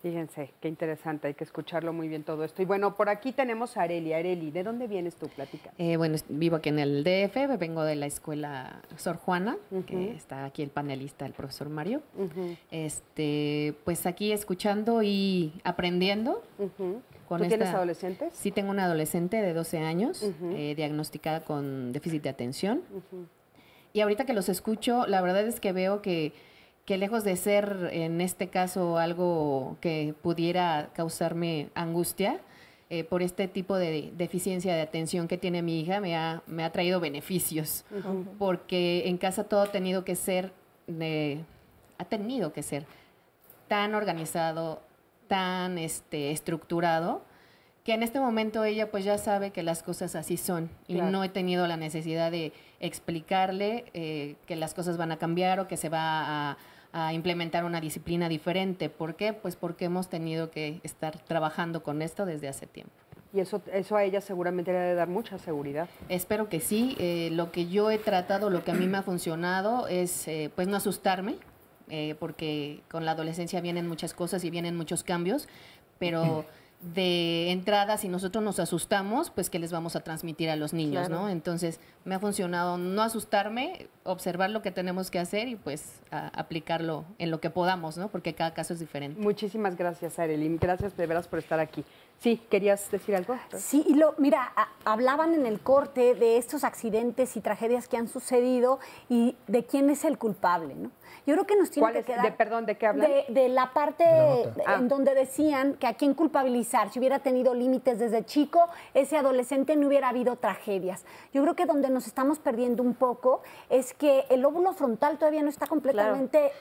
Fíjense, qué interesante, hay que escucharlo muy bien todo esto. Y bueno, por aquí tenemos a Areli. Areli, ¿de dónde vienes tú? Platica. Bueno, vivo aquí en el DF, vengo de la escuela Sor Juana, que está aquí el panelista, el profesor Mario. Pues aquí escuchando y aprendiendo. ¿Tú tienes adolescentes? Sí, tengo una adolescente de 12 años, diagnosticada con déficit de atención. Y ahorita que los escucho, la verdad es que veo que lejos de ser, en este caso, algo que pudiera causarme angustia, por este tipo de deficiencia de atención que tiene mi hija, me ha traído beneficios. Porque en casa todo ha tenido que ser tan organizado, tan estructurado, que en este momento ella pues ya sabe que las cosas así son. Y no he tenido la necesidad de explicarle que las cosas van a cambiar o que se va a implementar una disciplina diferente. ¿Por qué? Pues porque hemos tenido que estar trabajando con esto desde hace tiempo. Y eso a ella seguramente le ha de dar mucha seguridad. Espero que sí. Lo que yo he tratado, lo que a mí me ha funcionado es pues no asustarme, porque con la adolescencia vienen muchas cosas y vienen muchos cambios, pero de entrada, si nosotros nos asustamos, pues ¿qué les vamos a transmitir a los niños? Claro. ¿No? Entonces, me ha funcionado no asustarme, observar lo que tenemos que hacer y pues aplicarlo en lo que podamos, ¿no? Porque cada caso es diferente. Muchísimas gracias, Arely. Gracias de veras por estar aquí. Sí, ¿querías decir algo? Sí, y mira, hablaban en el corte de estos accidentes y tragedias que han sucedido y de quién es el culpable, ¿no? Yo creo que nos tiene que quedar... Perdón, ¿de qué hablan? De la parte en donde decían que a quién culpabilizar. Si hubiera tenido límites desde chico, ese adolescente no hubiera habido tragedias. Yo creo que donde nos estamos perdiendo un poco es que el lóbulo frontal todavía no está completamente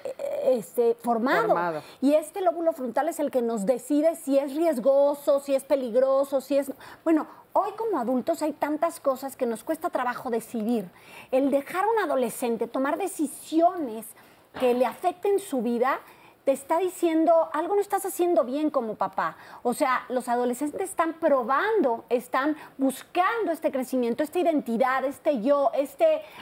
formado. Y este lóbulo frontal es el que nos decide si es riesgoso, si es peligroso, si es... Bueno, hoy como adultos hay tantas cosas que nos cuesta trabajo decidir. El dejar a un adolescente tomar decisiones que le afecten su vida, te está diciendo algo no estás haciendo bien como papá. O sea, los adolescentes están probando, están buscando este crecimiento, esta identidad, este yo,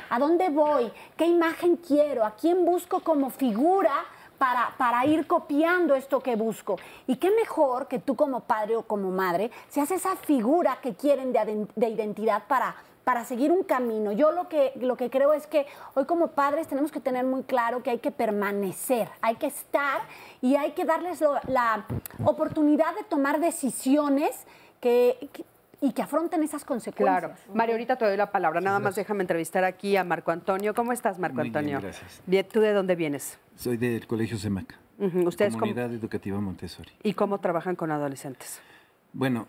a dónde voy, qué imagen quiero, a quién busco como figura para ir copiando esto que busco. Y qué mejor que tú como padre o como madre seas esa figura que quieren de identidad para seguir un camino. Yo lo que creo es que hoy como padres tenemos que tener muy claro que hay que permanecer, hay que estar y hay que darles la oportunidad de tomar decisiones y que afronten esas consecuencias. Claro. Mario, ahorita te doy la palabra. Nada más déjame entrevistar aquí a Marco Antonio. ¿Cómo estás, Marco Antonio? Muy bien, gracias. Bien, ¿tú de dónde vienes? Soy del Colegio Semaca, ¿Ustedes Comunidad Educativa Montessori. ¿Y cómo trabajan con adolescentes? Bueno,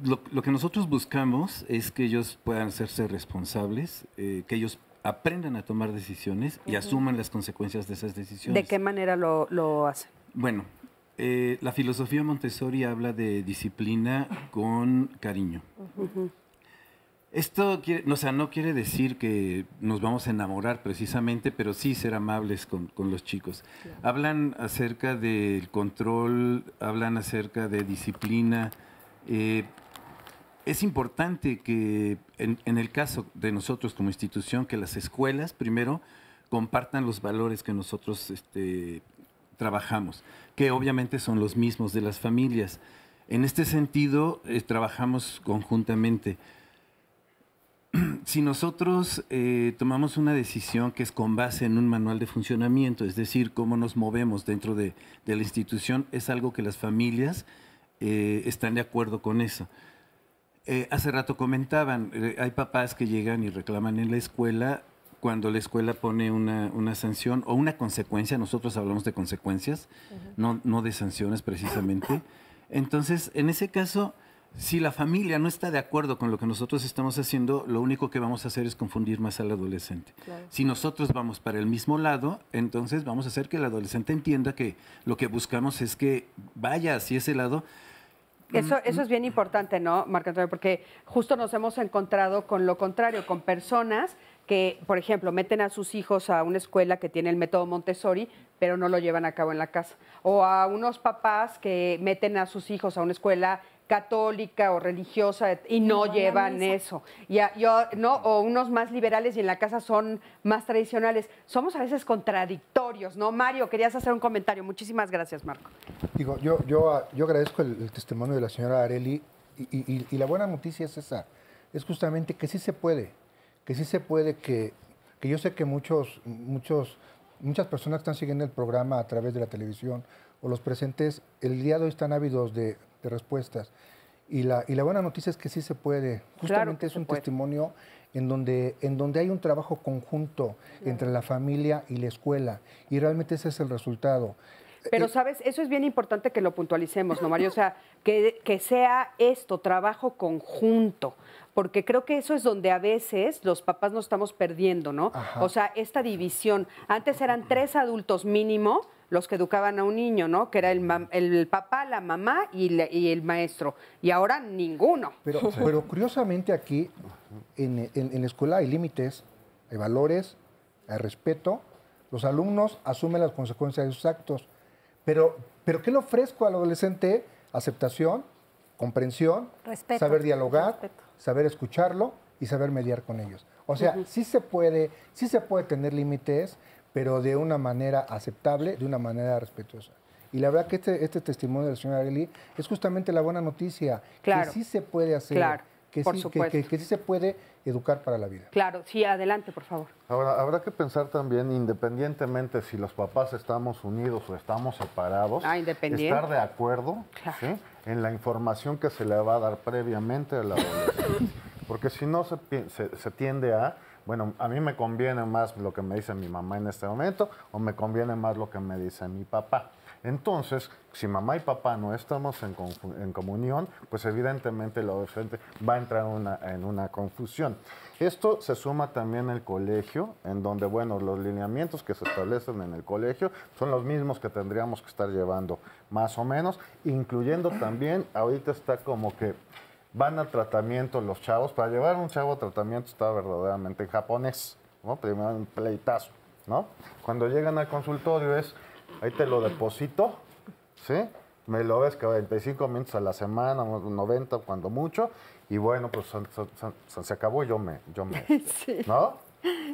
lo que nosotros buscamos es que ellos puedan hacerse responsables, que ellos aprendan a tomar decisiones y asuman las consecuencias de esas decisiones. ¿De qué manera lo hacen? Bueno, la filosofía Montessori habla de disciplina con cariño. Esto no quiere decir que nos vamos a enamorar precisamente, pero sí ser amables con los chicos. Claro. Hablan acerca del control, hablan acerca de disciplina. Es importante que en el caso de nosotros como institución, que las escuelas primero compartan los valores que nosotros trabajamos, que obviamente son los mismos de las familias. En este sentido, trabajamos conjuntamente. Si nosotros tomamos una decisión que es con base en un manual de funcionamiento, es decir, cómo nos movemos dentro de la institución, es algo que las familias están de acuerdo con eso. Hace rato comentaban, hay papás que llegan y reclaman en la escuela cuando la escuela pone una sanción o una consecuencia. Nosotros hablamos de consecuencias, no de sanciones precisamente. Entonces, en ese caso, si la familia no está de acuerdo con lo que nosotros estamos haciendo, lo único que vamos a hacer es confundir más al adolescente. Claro. Si nosotros vamos para el mismo lado, entonces vamos a hacer que el adolescente entienda que lo que buscamos es que vaya hacia ese lado. Eso es bien importante, ¿no, Marco Antonio? Porque justo nos hemos encontrado con lo contrario, con personas que, por ejemplo, meten a sus hijos a una escuela que tiene el método Montessori, pero no lo llevan a cabo en la casa. O a unos papás que meten a sus hijos a una escuela católica o religiosa y no llevan eso. O unos más liberales y en la casa son más tradicionales. Somos a veces contradictorios, ¿no? Mario, querías hacer un comentario. Muchísimas gracias, Marco. Digo, yo agradezco el testimonio de la señora Arely y la buena noticia es esa. Es justamente que sí se puede. Que yo sé que muchas personas que están siguiendo el programa a través de la televisión o los presentes, el día de hoy están ávidos de respuestas. Y la buena noticia es que sí se puede. Justamente claro, es un testimonio en donde hay un trabajo conjunto entre la familia y la escuela. Y realmente ese es el resultado. Pero, ¿sabes? Eso es bien importante que lo puntualicemos, ¿no, Mario? O sea, que sea esto, trabajo conjunto. Porque creo que eso es donde a veces los papás nos estamos perdiendo, ¿no? Ajá. O sea, esta división. Antes eran 3 adultos mínimo los que educaban a un niño, ¿no? Que era el papá, la mamá y el maestro. Y ahora ninguno. Pero curiosamente aquí, en la escuela hay límites, hay valores, hay respeto. Los alumnos asumen las consecuencias de sus actos. Pero ¿qué le ofrezco al adolescente? Aceptación, comprensión, respeto, saber dialogar, saber escucharlo y saber mediar con ellos. O sea, sí se puede tener límites, pero de una manera aceptable, de una manera respetuosa. Y la verdad que este testimonio de la señora Arely es justamente la buena noticia, claro, que sí se puede hacer, claro, Por sí, supuesto. que sí se puede educar para la vida. Claro, sí, adelante, por favor. Ahora, habrá que pensar también, independientemente si los papás estamos unidos o estamos separados, estar de acuerdo, ¿sí?, en la información que se le va a dar previamente a la adolescencia. Porque si no se tiende a, bueno, a mí me conviene más lo que me dice mi mamá en este momento o me conviene más lo que me dice mi papá. Entonces, si mamá y papá no estamos en comunión, pues evidentemente el adolescente va a entrar en una confusión. Esto se suma también al colegio, en donde, bueno, los lineamientos que se establecen en el colegio son los mismos que tendríamos que estar llevando, más o menos, incluyendo también, ahorita está como que van al tratamiento los chavos. Para llevar un chavo a tratamiento está verdaderamente en japonés, ¿no? Primero un pleitazo, ¿no? Cuando llegan al consultorio es, ahí te lo deposito, ¿sí? Me lo ves 45 minutos a la semana, 90 cuando mucho, y bueno, pues se acabó, yo me Sí. ¿no?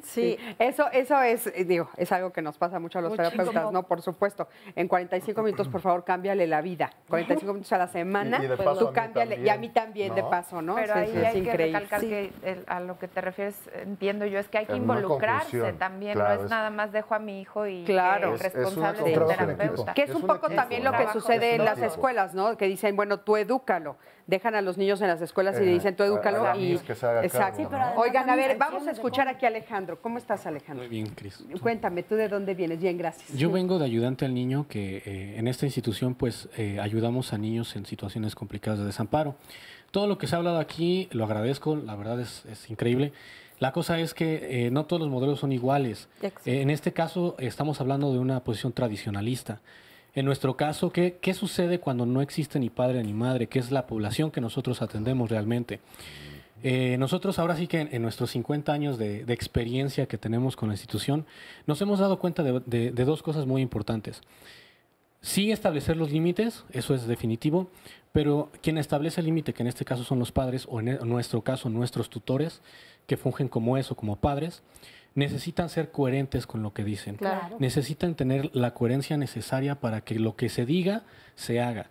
Sí, eso es, digo, es algo que nos pasa mucho a los Muchísimo. terapeutas, ¿no? Por supuesto. En 45 minutos, por favor, cámbiale la vida. 45 minutos a la semana, Y de paso tú a mí cámbiale, también, y a mí también, ¿no? de paso, ¿no? Pero Sí, ahí sí, es hay que increíble. recalcar que a lo que te refieres, entiendo yo, es que hay que En una involucrarse confusión, también, claro, no es nada más dejo a mi hijo y Claro. el Es una responsable un del trabajo en terapeuta. equipo. Que es un poco equipo, también lo ¿no? que Trabajo sucede de en las equipo. escuelas, ¿no? Que dicen, bueno, tú edúcalo. Dejan a los niños en las escuelas y le dicen, tú edúcalo. a la Y Miss que se haga exacto. cargo, Sí, pero ¿no? Oigan, a ver, también vamos a secciones de escuchar cómo. aquí a Alejandro. ¿Cómo estás, Alejandro? Muy bien, Cris. Cuéntame, ¿tú de dónde vienes? Bien, gracias. Yo vengo de ayudante al niño, que en esta institución pues ayudamos a niños en situaciones complicadas de desamparo. Todo lo que se ha hablado aquí lo agradezco, la verdad es increíble. La cosa es que no todos los modelos son iguales. En este caso estamos hablando de una posición tradicionalista. En nuestro caso, ¿qué sucede cuando no existe ni padre ni madre? ¿Qué es la población que nosotros atendemos realmente? Nosotros ahora sí que en nuestros 50 años de experiencia que tenemos con la institución, nos hemos dado cuenta de dos cosas muy importantes. Sí establecer los límites, eso es definitivo, pero quien establece el límite, que en este caso son los padres, o en nuestro caso nuestros tutores, que fungen como eso, como padres, necesitan ser coherentes con lo que dicen. Claro. Necesitan tener la coherencia necesaria para que lo que se diga, se haga.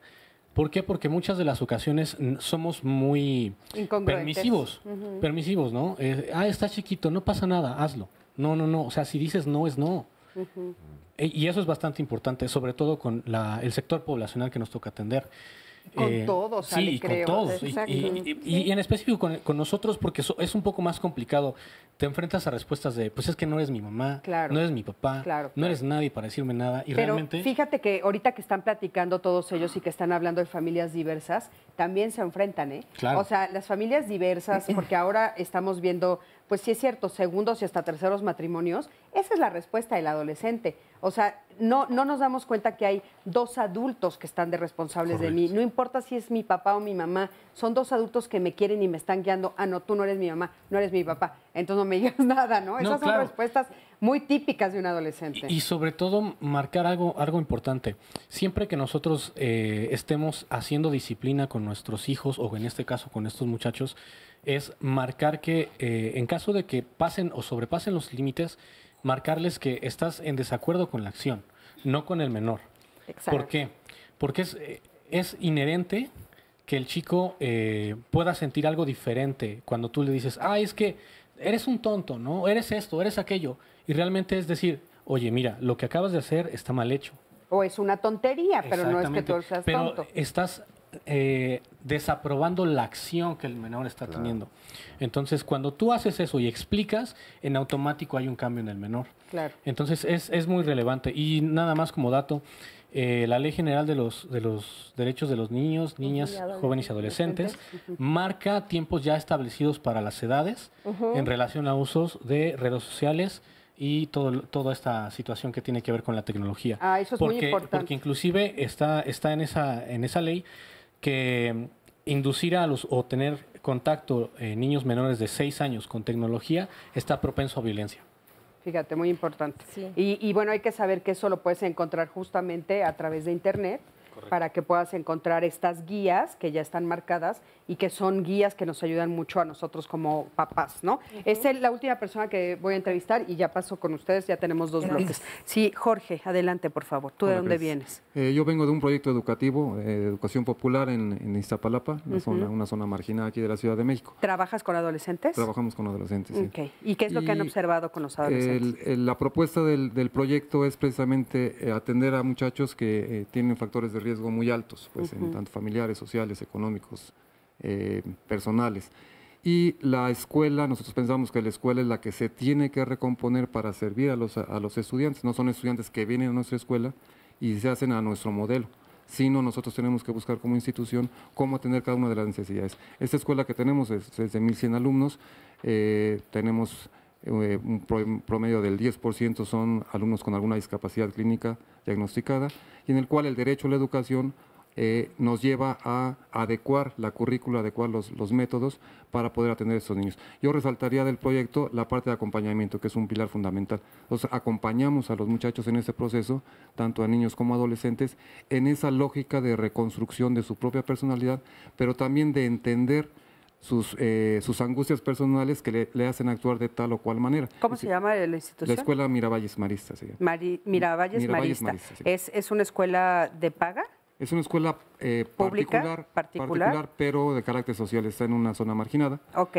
¿Por qué? Porque muchas de las ocasiones somos muy Incongruentes. permisivos, Ujú. permisivos, ¿no? Está chiquito, no pasa nada, hazlo. No, o sea, si dices no, es no. Ujú. Y eso es bastante importante, sobre todo con el sector poblacional que nos toca atender. Con todos, sí, Ale, con creo. todos. Exacto. Y en específico con nosotros, porque es un poco más complicado. Te enfrentas a respuestas de, pues es que no eres mi mamá, Claro. no eres mi papá, Claro, no eres nadie para decirme nada. Y Pero realmente... fíjate que ahorita que están platicando todos ellos y que están hablando de familias diversas, también se enfrentan, ¿eh? Claro. O sea, las familias diversas, porque ahora estamos viendo, pues sí es cierto, segundos y hasta terceros matrimonios, esa es la respuesta del adolescente. O sea, no nos damos cuenta que hay dos adultos que están de responsables de mí. No importa si es mi papá o mi mamá, son dos adultos que me quieren y me están guiando. Ah, no, tú no eres mi mamá, no eres mi papá, entonces no me digas nada, ¿no? Esas son claro. respuestas muy típicas de un adolescente. Y sobre todo marcar algo importante. Siempre que nosotros estemos haciendo disciplina con nuestros hijos, o en este caso con estos muchachos, es marcar que en caso de que pasen o sobrepasen los límites, marcarles que estás en desacuerdo con la acción, no con el menor. Exacto. ¿Por qué? Porque es inherente que el chico pueda sentir algo diferente cuando tú le dices, es que eres un tonto, ¿no? Eres esto, eres aquello. Y realmente es decir, oye, mira, lo que acabas de hacer está mal hecho. O es una tontería, pero no es que Exactamente. tú seas Pero tonto. estás desaprobando la acción que el menor está teniendo. Entonces, cuando tú haces eso y explicas, en automático hay un cambio en el menor. Claro. Entonces, es muy relevante. Y nada más como dato, la Ley General de los Derechos de los Niños, Niñas, Jóvenes y Adolescentes marca tiempos ya establecidos para las edades en relación a usos de redes sociales y toda esta situación que tiene que ver con la tecnología. Eso es muy importante. Porque inclusive está en esa ley que inducir o tener contacto niños menores de 6 años con tecnología está propenso a violencia. Fíjate, muy importante. Sí. Y bueno, hay que saber que eso lo puedes encontrar justamente a través de Internet. para que puedas encontrar estas guías que ya están marcadas y que son guías que nos ayudan mucho a nosotros como papás, ¿no? Es la última persona que voy a entrevistar y ya paso con ustedes, ya tenemos 2 bloques. Sí, Jorge, adelante, por favor. ¿Tú de dónde vienes? Yo vengo de un proyecto educativo, de educación popular en Iztapalapa, una zona marginada aquí de la Ciudad de México. ¿Trabajas con adolescentes? Trabajamos con adolescentes, sí. Okay. ¿Y qué es lo que han observado con los adolescentes? La propuesta del proyecto es precisamente atender a muchachos que tienen factores de riesgo muy altos, pues en tanto familiares, sociales, económicos, personales. Y la escuela, nosotros pensamos que la escuela es la que se tiene que recomponer para servir a los estudiantes. No son estudiantes que vienen a nuestra escuela y se hacen a nuestro modelo, sino nosotros tenemos que buscar como institución cómo atender cada una de las necesidades. Esta escuela que tenemos es de 1.100 alumnos, tenemos un promedio del 10% son alumnos con alguna discapacidad clínica diagnosticada, y en el cual el derecho a la educación nos lleva a adecuar la currícula, adecuar los métodos para poder atender a estos niños. Yo resaltaría del proyecto la parte de acompañamiento, que es un pilar fundamental. Entonces, acompañamos a los muchachos en ese proceso, tanto a niños como a adolescentes, en esa lógica de reconstrucción de su propia personalidad, pero también de entender sus angustias personales que le hacen actuar de tal o cual manera. ¿Cómo se llama la institución? La escuela Miravalles Marista. Miravalles Marista. Sí. ¿Es una escuela de paga? Es una escuela particular, pero de carácter social, está en una zona marginada. Ok,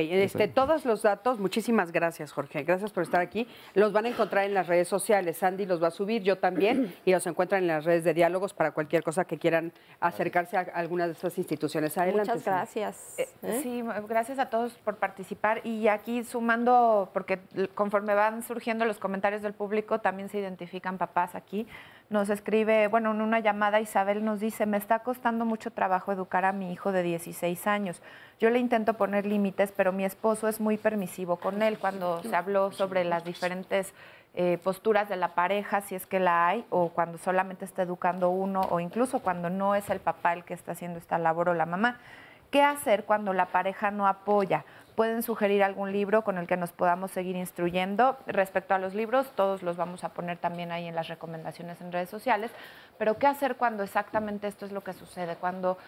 todos los datos, muchísimas gracias, Jorge, gracias por estar aquí. Los van a encontrar en las redes sociales, Sandy los va a subir, yo también, y los encuentran en las redes de Diálogos para cualquier cosa que quieran acercarse a alguna de estas instituciones. Adelante. Muchas gracias. Sí, gracias a todos por participar, y aquí sumando, porque conforme van surgiendo los comentarios del público, también se identifican papás aquí. Nos escribe, bueno, en una llamada Isabel nos dice: me está costando mucho trabajo educar a mi hijo de 16 años. Yo le intento poner límites, pero mi esposo es muy permisivo con él. Cuando se habló sobre las diferentes posturas de la pareja, si es que la hay, o cuando solamente está educando uno, o incluso cuando no es el papá el que está haciendo esta labor o la mamá. ¿Qué hacer cuando la pareja no apoya? ¿Pueden sugerir algún libro con el que nos podamos seguir instruyendo? Respecto a los libros, todos los vamos a poner también ahí en las recomendaciones en redes sociales. Pero ¿qué hacer cuando exactamente esto es lo que sucede? Cuando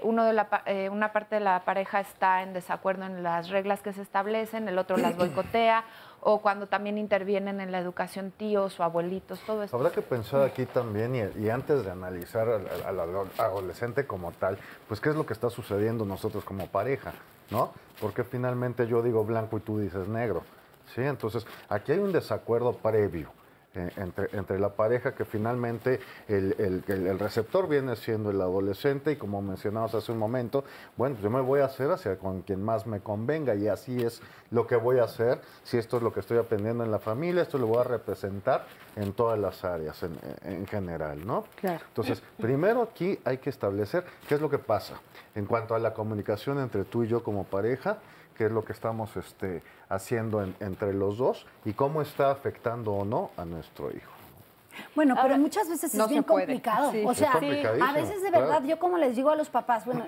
una parte de la pareja está en desacuerdo en las reglas que se establecen, el otro las boicotea, o cuando también intervienen en la educación tíos o abuelitos, todo esto. Habrá que pensar aquí también, y antes de analizar al adolescente como tal, pues qué es lo que está sucediendo nosotros como pareja, ¿no? Porque finalmente yo digo blanco y tú dices negro, ¿sí? Entonces, aquí hay un desacuerdo previo entre la pareja, que finalmente el receptor viene siendo el adolescente, y como mencionamos hace un momento, bueno, pues yo me voy a hacer hacia con quien más me convenga, y así es lo que voy a hacer. Si esto es lo que estoy aprendiendo en la familia, esto lo voy a representar en todas las áreas en general, ¿no? Claro. Entonces, primero aquí hay que establecer qué es lo que pasa en cuanto a la comunicación entre tú y yo como pareja, qué es lo que estamos haciendo entre los dos y cómo está afectando o no a nuestro hijo. Bueno, pero muchas veces es bien complicado. Sí. O sea, a veces de verdad, yo como les digo a los papás, bueno,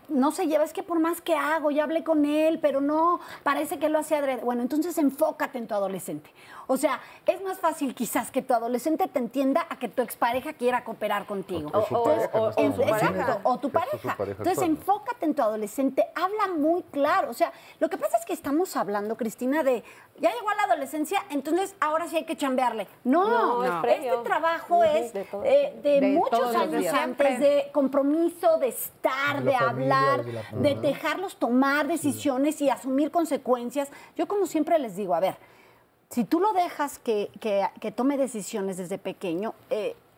no se lleva, es que por más que hago, ya hablé con él, pero no, parece que lo hace adrede. Bueno, entonces enfócate en tu adolescente. O sea, es más fácil quizás que tu adolescente te entienda a que tu expareja quiera cooperar contigo. O tu pareja. Entonces, enfócate en tu adolescente, habla muy claro. O sea, lo que pasa es que estamos hablando, Cristina, de ya llegó a la adolescencia, entonces ahora sí hay que chambearle. No, este trabajo es de muchos años antes, de compromiso, de estar, de hablar, de dejarlos tomar decisiones y asumir consecuencias. Yo como siempre les digo, a ver, si tú lo dejas que tome decisiones desde pequeño,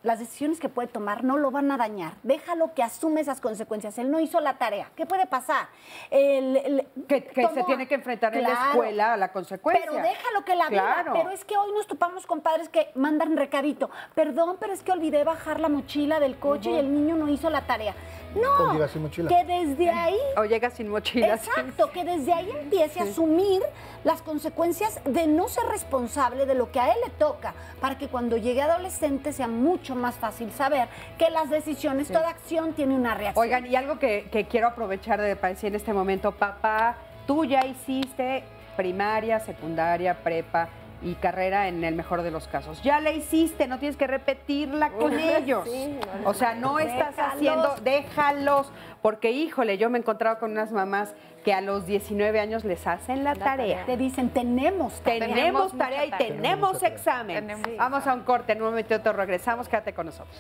las decisiones que puede tomar no lo van a dañar. Déjalo que asume esas consecuencias. Él no hizo la tarea. ¿Qué puede pasar? Que se tiene que enfrentar en la escuela a la consecuencia. Pero déjalo que la viva. Pero es que hoy nos topamos con padres que mandan recadito. Perdón, pero es que olvidé bajar la mochila del coche y el niño no hizo la tarea. No, llega sin mochila. Que desde ahí... O llega sin mochila. Exacto, que desde ahí empiece a asumir las consecuencias de no ser responsable de lo que a él le toca, para que cuando llegue adolescente sea mucho más fácil saber que las decisiones, toda acción tiene una reacción. Oigan, y algo que quiero aprovechar de decir en este momento, papá, tú ya hiciste primaria, secundaria, prepa, y carrera en el mejor de los casos. Ya la hiciste, no tienes que repetirla con ellos. Sí, o sea, no estás haciendo, déjalos, porque híjole, yo me he encontrado con unas mamás que a los 19 años les hacen la tarea. Te dicen, tenemos tarea. Tenemos tarea y tenemos examen. Vamos a un corte, en un momento regresamos, quédate con nosotros.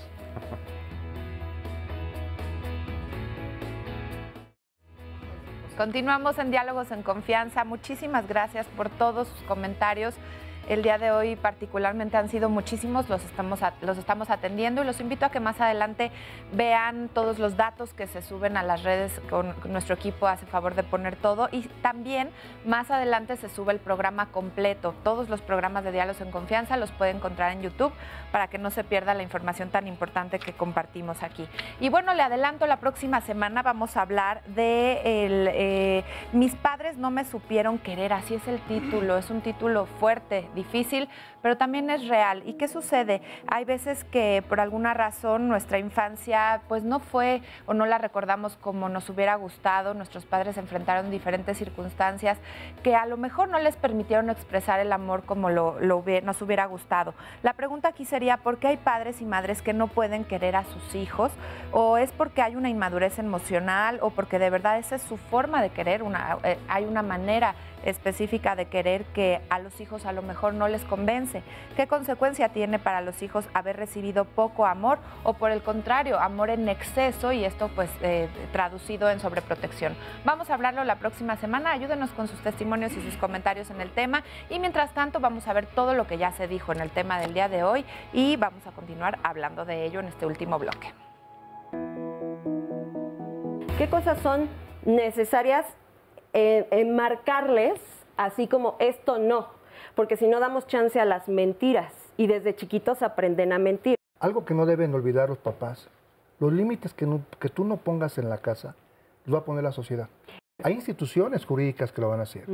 Continuamos en Diálogos en Confianza. Muchísimas gracias por todos sus comentarios. El día de hoy particularmente han sido muchísimos, los estamos atendiendo y los invito a que más adelante vean todos los datos que se suben a las redes. Con nuestro equipo hace favor de poner todo y también más adelante se sube el programa completo. Todos los programas de Diálogos en Confianza los puede encontrar en YouTube para que no se pierda la información tan importante que compartimos aquí. Y bueno, le adelanto, la próxima semana vamos a hablar de Mis padres no me supieron querer, así es el título, es un título fuerte, difícil, pero también es real. ¿Y qué sucede? Hay veces que por alguna razón nuestra infancia pues no fue o no la recordamos como nos hubiera gustado. Nuestros padres se enfrentaron diferentes circunstancias que a lo mejor no les permitieron expresar el amor como nos hubiera gustado. La pregunta aquí sería, ¿por qué hay padres y madres que no pueden querer a sus hijos? ¿O es porque hay una inmadurez emocional o porque de verdad esa es su forma de querer? Hay una manera específica de querer que a los hijos a lo mejor no les convence. ¿Qué consecuencia tiene para los hijos haber recibido poco amor o por el contrario, amor en exceso y esto pues traducido en sobreprotección? Vamos a hablarlo la próxima semana. Ayúdenos con sus testimonios y sus comentarios en el tema y mientras tanto vamos a ver todo lo que ya se dijo en el tema del día de hoy y vamos a continuar hablando de ello en este último bloque. ¿Qué cosas son necesarias marcarles, así como esto no? Porque si no damos chance a las mentiras y desde chiquitos aprenden a mentir. Algo que no deben olvidar los papás, los límites que tú no pongas en la casa, los va a poner la sociedad. Hay instituciones jurídicas que lo van a hacer.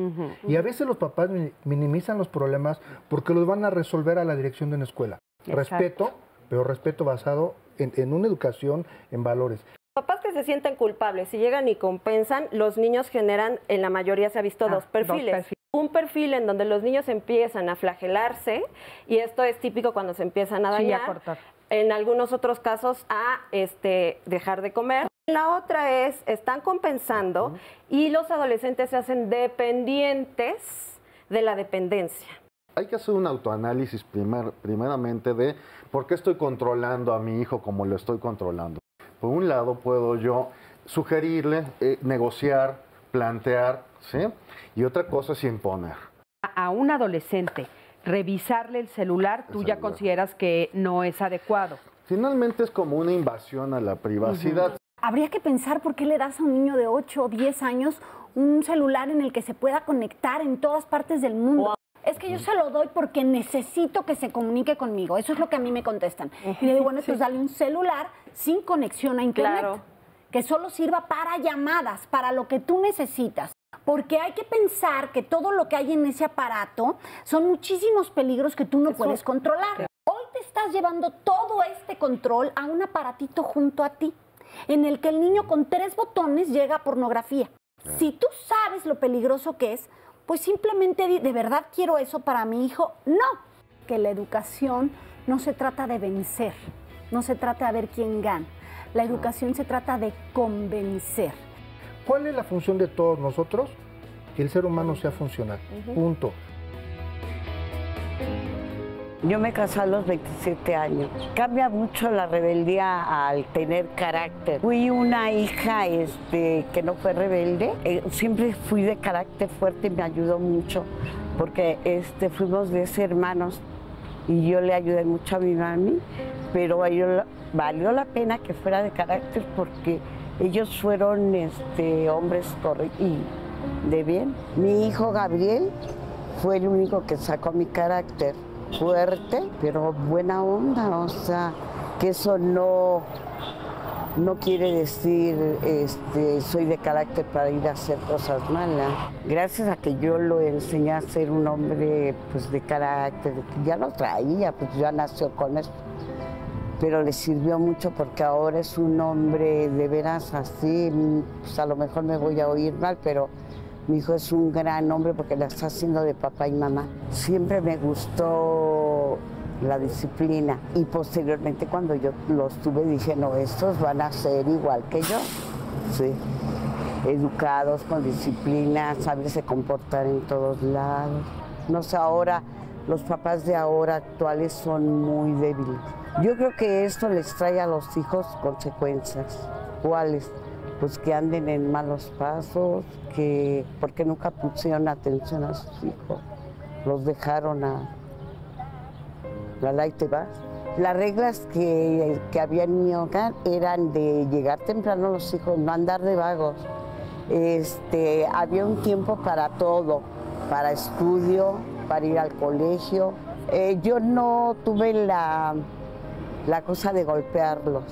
Y a veces los papás minimizan los problemas porque los van a resolver a la dirección de una escuela. Exacto. Respeto, pero respeto basado en una educación, en valores. Papás que se sienten culpables, si llegan y compensan, los niños generan, en la mayoría se ha visto dos perfiles. Un perfil en donde los niños empiezan a flagelarse, y esto es típico cuando se empiezan a dañar. Sí, a cortar. En algunos otros casos a dejar de comer. La otra es, están compensando y los adolescentes se hacen dependientes de la dependencia. Hay que hacer un autoanálisis primeramente de por qué estoy controlando a mi hijo como lo estoy controlando. Por un lado puedo yo sugerirle, negociar, plantear, ¿sí? Y otra cosa es imponer. A un adolescente, revisarle el celular, tú ya consideras que no es adecuado. Finalmente es como una invasión a la privacidad. Habría que pensar por qué le das a un niño de 8 o 10 años un celular en el que se pueda conectar en todas partes del mundo. Wow. Es que yo se lo doy porque necesito que se comunique conmigo. Eso es lo que a mí me contestan. Y le digo, bueno, pues dale un celular sin conexión a internet. Claro. Que solo sirva para llamadas, para lo que tú necesitas. Porque hay que pensar que todo lo que hay en ese aparato son muchísimos peligros que tú no puedes controlar. Hoy te estás llevando todo este control a un aparatito junto a ti, en el que el niño con 3 botones llega a pornografía. Si tú sabes lo peligroso que es, pues simplemente ¿de verdad quiero eso para mi hijo? No. Que la educación no se trata de vencer, no se trata de ver quién gana. La educación se trata de convencer. ¿Cuál es la función de todos nosotros? Que el ser humano sea funcional. Punto. Yo me casé a los 27 años. Cambia mucho la rebeldía al tener carácter. Fui una hija que no fue rebelde. Siempre fui de carácter fuerte y me ayudó mucho porque fuimos 10 hermanos y yo le ayudé mucho a mi mami, pero valió la pena que fuera de carácter porque ellos fueron hombres y de bien. Mi hijo Gabriel fue el único que sacó mi carácter. Fuerte, pero buena onda, o sea, que eso no quiere decir soy de carácter para ir a hacer cosas malas. Gracias a que yo lo enseñé a ser un hombre pues de carácter, ya lo traía, pues ya nació con eso, pero le sirvió mucho porque ahora es un hombre de veras así, pues a lo mejor me voy a oír mal, pero Mi hijo es un gran hombre porque la está haciendo de papá y mamá. Siempre me gustó la disciplina y posteriormente cuando yo los tuve dije, no, estos van a ser igual que yo. Sí, educados, con disciplina, saberse comportar en todos lados. No sé, ahora, los papás de ahora actuales son muy débiles. Yo creo que esto les trae a los hijos consecuencias. ¿Cuáles? Pues que anden en malos pasos, que porque nunca pusieron atención a sus hijos. Los dejaron a la light te vas. Las reglas que había en mi hogar eran de llegar temprano a los hijos, no andar de vagos. Había un tiempo para todo, para estudio, para ir al colegio. Yo no tuve la cosa de golpearlos,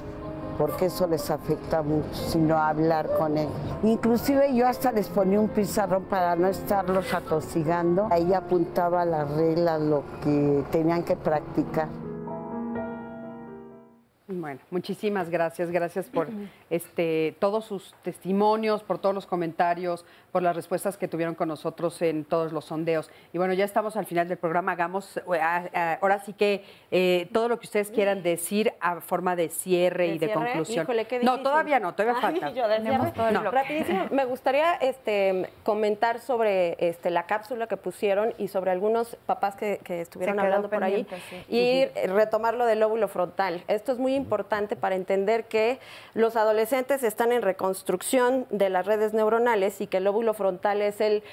porque eso les afecta mucho, sino hablar con ellos. Inclusive yo hasta les ponía un pizarrón para no estarlos atosigando. Ahí apuntaba las reglas, lo que tenían que practicar. Bueno, muchísimas gracias. Gracias por todos sus testimonios, por todos los comentarios, por las respuestas que tuvieron con nosotros en todos los sondeos. Y bueno, ya estamos al final del programa. Hagamos ahora sí que todo lo que ustedes quieran decir a forma de cierre y de conclusión. Híjole, qué no, difícil. todavía no, todavía falta. Yo rapidísimo, me gustaría comentar sobre la cápsula que pusieron y sobre algunos papás que estuvieron hablando por ahí y retomar lo del lóbulo frontal. Esto es muy importante para entender que los adolescentes están en reconstrucción de las redes neuronales y que el lóbulo frontal es el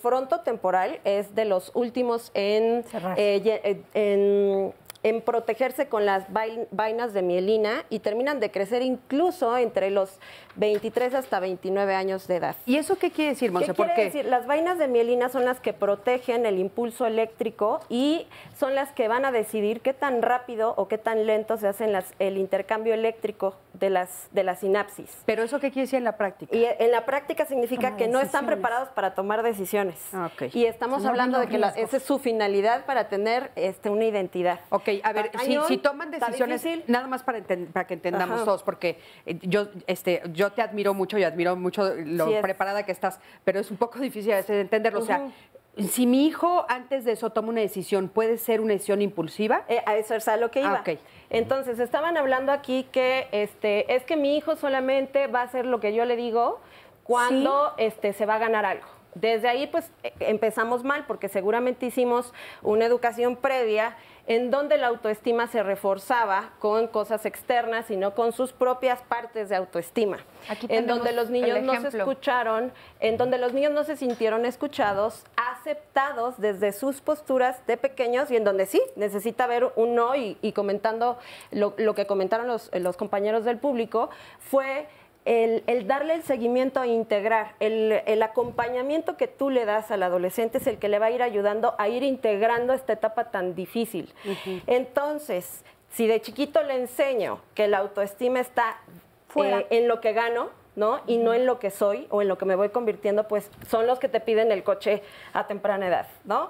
frontotemporal, es de los últimos en protegerse con las vainas de mielina y terminan de crecer incluso entre los 23 hasta 29 años de edad. ¿Y eso qué quiere decir, Monse? ¿Qué quiere decir? Las vainas de mielina son las que protegen el impulso eléctrico y son las que van a decidir qué tan rápido o qué tan lento se hacen el intercambio eléctrico de las sinapsis. ¿Pero eso qué quiere decir en la práctica? Y en la práctica significa que no están preparados para tomar decisiones. Okay. Y estamos hablando de que esa es su finalidad para tener una identidad. Ok, a ver, si toman decisiones, nada más para que entendamos todos, porque yo te admiro mucho y admiro mucho lo preparada que estás, pero es un poco difícil a veces entenderlo. O sea, si mi hijo antes de eso toma una decisión, ¿puede ser una decisión impulsiva? A eso es a lo que iba. Okay. Entonces, estaban hablando aquí que es que mi hijo solamente va a hacer lo que yo le digo cuando se va a ganar algo. Desde ahí, pues, empezamos mal, porque seguramente hicimos una educación previa en donde la autoestima se reforzaba con cosas externas y no con sus propias partes de autoestima. En donde los niños no se escucharon, en donde los niños no se sintieron escuchados, aceptados desde sus posturas de pequeños y en donde sí, necesita haber un no y comentando lo que comentaron los compañeros del público, fue el darle el seguimiento e integrar, el acompañamiento que tú le das al adolescente es el que le va a ir ayudando a ir integrando esta etapa tan difícil. Entonces, si de chiquito le enseño que la autoestima está en lo que gano, ¿no? Y no en lo que soy o en lo que me voy convirtiendo, pues son los que te piden el coche a temprana edad, ¿no?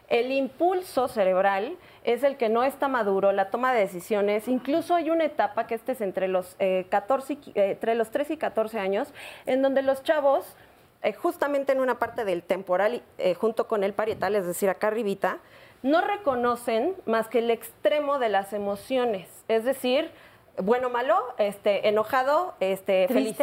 El impulso cerebral es el que no está maduro, la toma de decisiones. Incluso hay una etapa que es entre los 3 y 14 años, en donde los chavos, justamente en una parte del temporal, junto con el parietal, es decir, acá arribita, no reconocen más que el extremo de las emociones. Es decir, bueno, malo, enojado, feliz.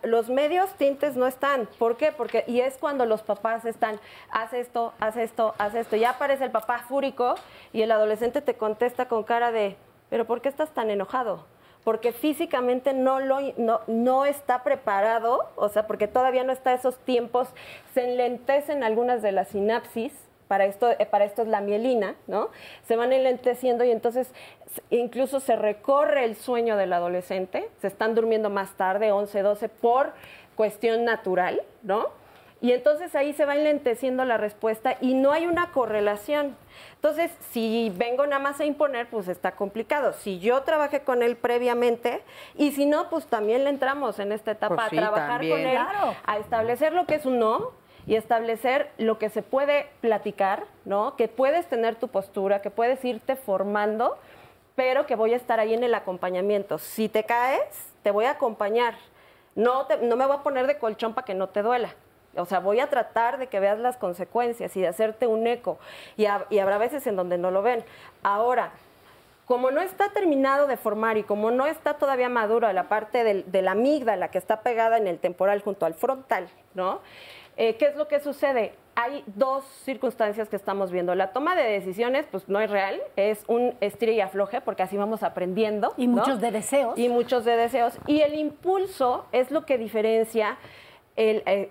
Los medios tintes no están. ¿Por qué? Y es cuando los papás están, haz esto, haz esto, haz esto. Ya aparece el papá fúrico y el adolescente te contesta con cara de, ¿pero por qué estás tan enojado? Porque físicamente no está preparado, o sea, porque todavía no está a esos tiempos, se enlentecen algunas de las sinapsis. Para esto es la mielina, ¿no? Se van enlenteciendo y entonces incluso se recorre el sueño del adolescente, se están durmiendo más tarde, 11, 12, por cuestión natural, ¿no? Y entonces ahí se va enlenteciendo la respuesta y no hay una correlación. Entonces, si vengo nada más a imponer, pues está complicado. Si yo trabajé con él previamente y si no, pues también le entramos en esta etapa pues sí, a trabajar también. con él, a establecer lo que es un no, y establecer lo que se puede platicar, ¿no? Que puedes tener tu postura, que puedes irte formando, pero que voy a estar ahí en el acompañamiento. Si te caes, te voy a acompañar. No me voy a poner de colchón para que no te duela, O sea, voy a tratar de que veas las consecuencias y de hacerte un eco. Y habrá veces en donde no lo ven. Ahora, como no está terminado de formar y como no está todavía madura la parte de la amígdala que está pegada en el temporal junto al frontal, ¿no? ¿Qué es lo que sucede? Hay dos circunstancias que estamos viendo. La toma de decisiones, pues no es real, es un estira y afloje, porque así vamos aprendiendo. Y ¿no? muchos de deseos. Y muchos de deseos. Y el impulso es lo que diferencia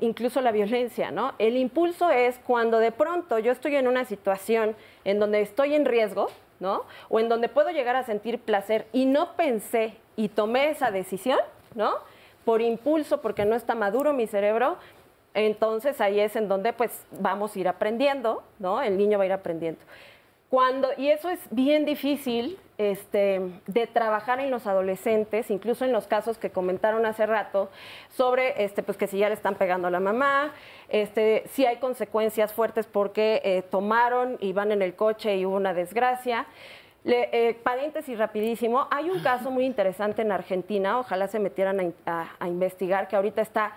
incluso la violencia, ¿no? El impulso es cuando de pronto yo estoy en una situación en donde estoy en riesgo, ¿no? O en donde puedo llegar a sentir placer y no pensé y tomé esa decisión, ¿no? Por impulso, porque no está maduro mi cerebro. Entonces ahí es en donde pues vamos a ir aprendiendo, ¿no? El niño va a ir aprendiendo. Y eso es bien difícil de trabajar en los adolescentes, incluso en los casos que comentaron hace rato, sobre pues que si ya le están pegando a la mamá, si hay consecuencias fuertes porque tomaron y van en el coche y hubo una desgracia. Paréntesis rapidísimo, hay un caso muy interesante en Argentina, ojalá se metieran a investigar, que ahorita está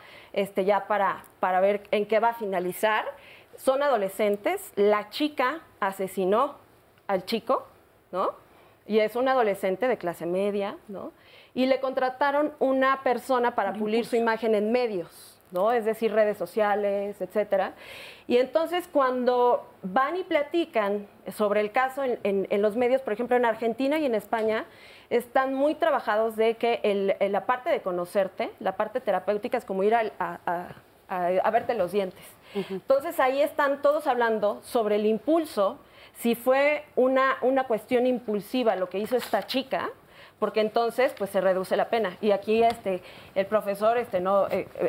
ya para ver en qué va a finalizar. Son adolescentes, la chica asesinó al chico, ¿no? Y es un adolescente de clase media, ¿no? Y le contrataron una persona para pulir su imagen en medios, ¿no? Es decir, redes sociales, etcétera. Y entonces cuando van y platican sobre el caso en los medios, por ejemplo en Argentina y en España, están muy trabajados de que la parte de conocerte, la parte terapéutica es como ir a verte los dientes. Entonces ahí están todos hablando sobre el impulso, si fue una cuestión impulsiva lo que hizo esta chica, porque entonces pues se reduce la pena. Y aquí el profesor,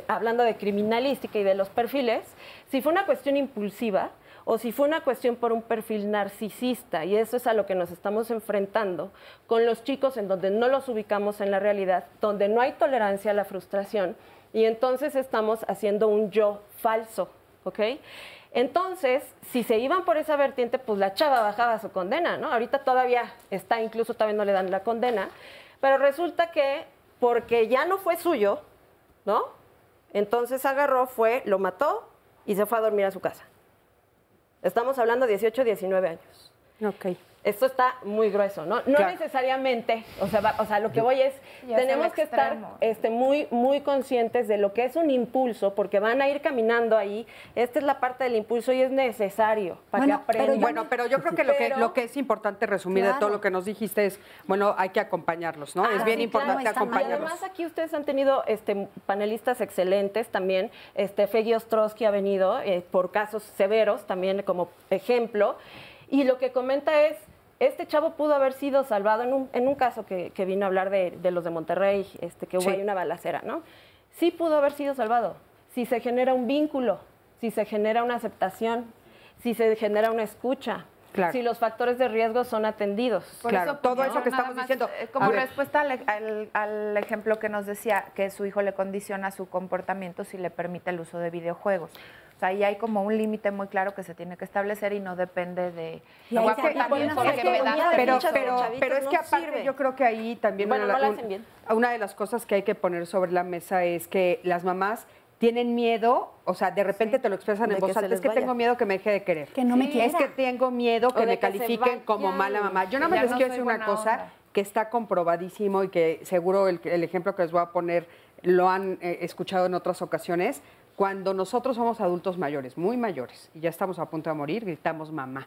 hablando de criminalística y de los perfiles, si fue una cuestión impulsiva o si fue una cuestión por un perfil narcisista, y eso es a lo que nos estamos enfrentando con los chicos en donde no los ubicamos en la realidad, donde no hay tolerancia a la frustración, y entonces estamos haciendo un yo falso, ¿ok? Entonces, si se iban por esa vertiente, pues la chava bajaba su condena, ¿no? Ahorita todavía está, incluso todavía no le dan la condena, pero resulta que porque ya no fue suyo, ¿no? Entonces agarró, lo mató y se fue a dormir a su casa. Estamos hablando de 18, 19 años. Ok. Esto está muy grueso, ¿no? No Claro. necesariamente, o sea, lo que voy es, Ya es tenemos el que estar extremo. muy conscientes de lo que es un impulso, porque van a ir caminando ahí. Esta es la parte del impulso y es necesario para que aprendan. Pero yo creo que lo que es importante resumir de todo lo que nos dijiste es, bueno, hay que acompañarlos, ¿no? es bien importante acompañarlos. Y además aquí ustedes han tenido panelistas excelentes también. Feggy Ostrowski ha venido por casos severos también como ejemplo. Y lo que comenta es, este chavo pudo haber sido salvado en un caso que vino a hablar de los de Monterrey, que hubo ahí una balacera, ¿no? Sí pudo haber sido salvado. Si se genera un vínculo, si se genera una aceptación, si se genera una escucha, si los factores de riesgo son atendidos. Por eso, todo eso que estamos diciendo. Como respuesta al ejemplo que nos decía, que su hijo le condiciona su comportamiento si le permite el uso de videojuegos. O sea, ahí hay como un límite muy claro que se tiene que establecer y no depende de... Pero es que aparte yo creo que ahí también una de las cosas que hay que poner sobre la mesa es que las mamás tienen miedo, o sea, de repente te lo expresan en voz alta, es que tengo miedo que me deje de querer. Que no me quiera. Es que tengo miedo que de me que se califiquen como mala mamá. Yo nada más les quiero decir una cosa que está comprobadísimo y que seguro el ejemplo que les voy a poner lo han escuchado en otras ocasiones. Cuando nosotros somos adultos mayores, muy mayores, y ya estamos a punto de morir, gritamos mamá.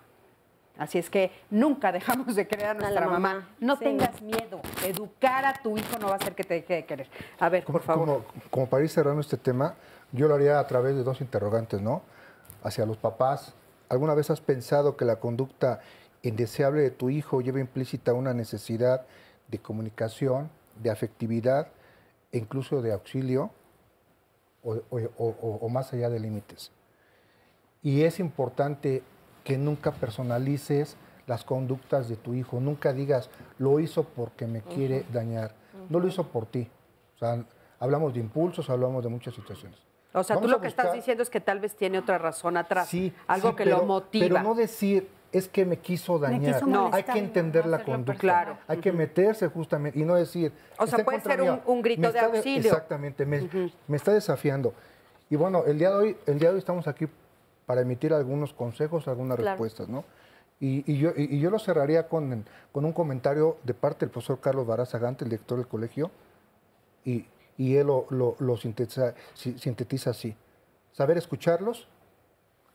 Así es que nunca dejamos de querer a nuestra mamá. No tengas miedo. Educar a tu hijo no va a hacer que te deje de querer. A ver, por favor. Como para ir cerrando este tema, yo lo haría a través de dos interrogantes, ¿no? Hacia los papás. ¿Alguna vez has pensado que la conducta indeseable de tu hijo lleva implícita una necesidad de comunicación, de afectividad e incluso de auxilio? O más allá de límites. Y es importante que nunca personalices las conductas de tu hijo, nunca digas, lo hizo porque me quiere dañar, no lo hizo por ti. O sea, hablamos de impulsos, hablamos de muchas situaciones. O sea, tú lo que estás diciendo es que tal vez tiene otra razón atrás, algo que lo motiva. Pero no decir, es que me quiso dañar. No, hay que entender la conducta. Claro. Hay que meterse justamente y no decir... O sea, puede ser un grito de auxilio. Exactamente, me está desafiando. Y bueno, el día de hoy estamos aquí para emitir algunos consejos, algunas respuestas, ¿no? Y yo lo cerraría con un comentario de parte del profesor Carlos Barraza-Gante, el director del colegio, y él lo sintetiza así. Saber escucharlos,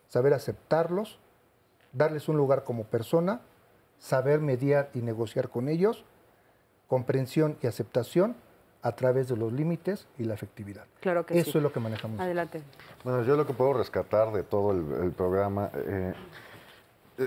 saber aceptarlos, darles un lugar como persona, saber mediar y negociar con ellos, comprensión y aceptación a través de los límites y la afectividad. Claro que sí. Eso es lo que manejamos. Adelante. Bueno, yo lo que puedo rescatar de todo el programa,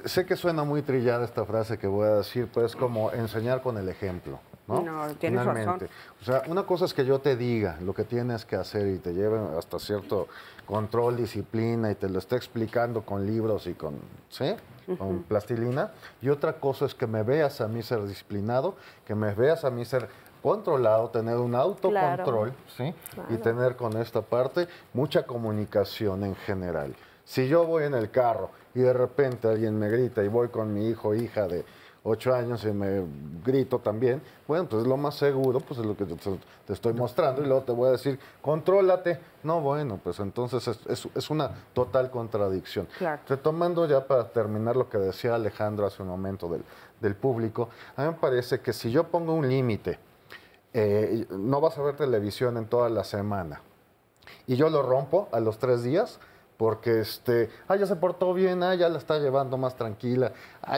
sé que suena muy trillada esta frase que voy a decir, pero es como enseñar con el ejemplo, ¿no? No, tienes razón. O sea, una cosa es que yo te diga lo que tienes que hacer y te lleve hasta cierto control, disciplina y te lo esté explicando con libros y con, ¿sí? Con plastilina. Y otra cosa es que me veas a mí ser disciplinado, que me veas a mí ser controlado, tener un autocontrol, ¿sí? Y tener con esta parte mucha comunicación en general. Si yo voy en el carro y de repente alguien me grita y voy con mi hijo o hija de 8 años y me grito también, bueno, pues lo más seguro pues es lo que te estoy mostrando y luego te voy a decir, contrólate. No, bueno, pues entonces es una total contradicción. Claro. Retomando ya para terminar lo que decía Alejandro hace un momento del público, a mí me parece que si yo pongo un límite, no vas a ver televisión en toda la semana y yo lo rompo a los 3 días, porque ya se portó bien, ya la está llevando más tranquila,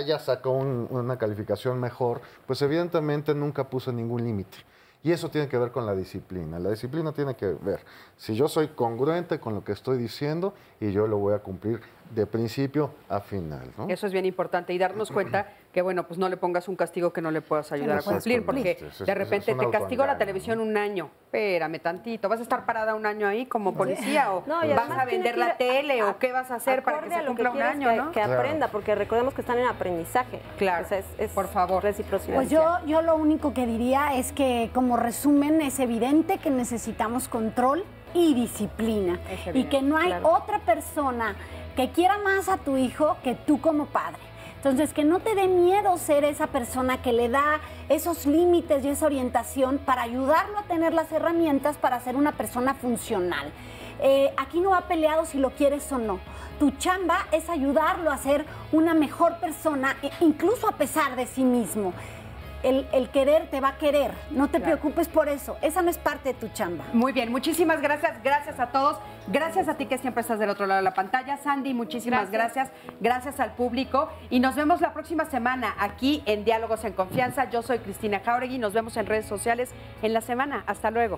ya sacó una calificación mejor, pues evidentemente nunca puso ningún límite. Y eso tiene que ver con la disciplina. La disciplina tiene que ver si yo soy congruente con lo que estoy diciendo y yo lo voy a cumplir de principio a final, ¿no? Eso es bien importante y darnos cuenta que, bueno, pues no le pongas un castigo que no le puedas ayudar a cumplir, porque de repente te castigo la televisión un año. Espérame tantito, ¿vas a estar parada un año ahí como policía o vas a vender la tele o qué vas a hacer para que se cumpla un año, ¿no? Que aprenda, porque recordemos que están en aprendizaje. Claro, por favor. Reciprocidad. Pues yo lo único que diría es que, como resumen, es evidente que necesitamos control y disciplina. Y que no hay otra persona que quiera más a tu hijo que tú como padre. Entonces, que no te dé miedo ser esa persona que le da esos límites y esa orientación para ayudarlo a tener las herramientas para ser una persona funcional. Aquí no va peleado si lo quieres o no. Tu chamba es ayudarlo a ser una mejor persona, incluso a pesar de sí mismo. El querer te va a querer, no te preocupes por eso, esa no es parte de tu chamba. Muy bien, muchísimas gracias, gracias a todos, gracias a ti que siempre estás del otro lado de la pantalla, Sandy, muchísimas gracias, gracias al público y nos vemos la próxima semana aquí en Diálogos en Confianza. Yo soy Cristina Jáuregui, nos vemos en redes sociales en la semana, hasta luego.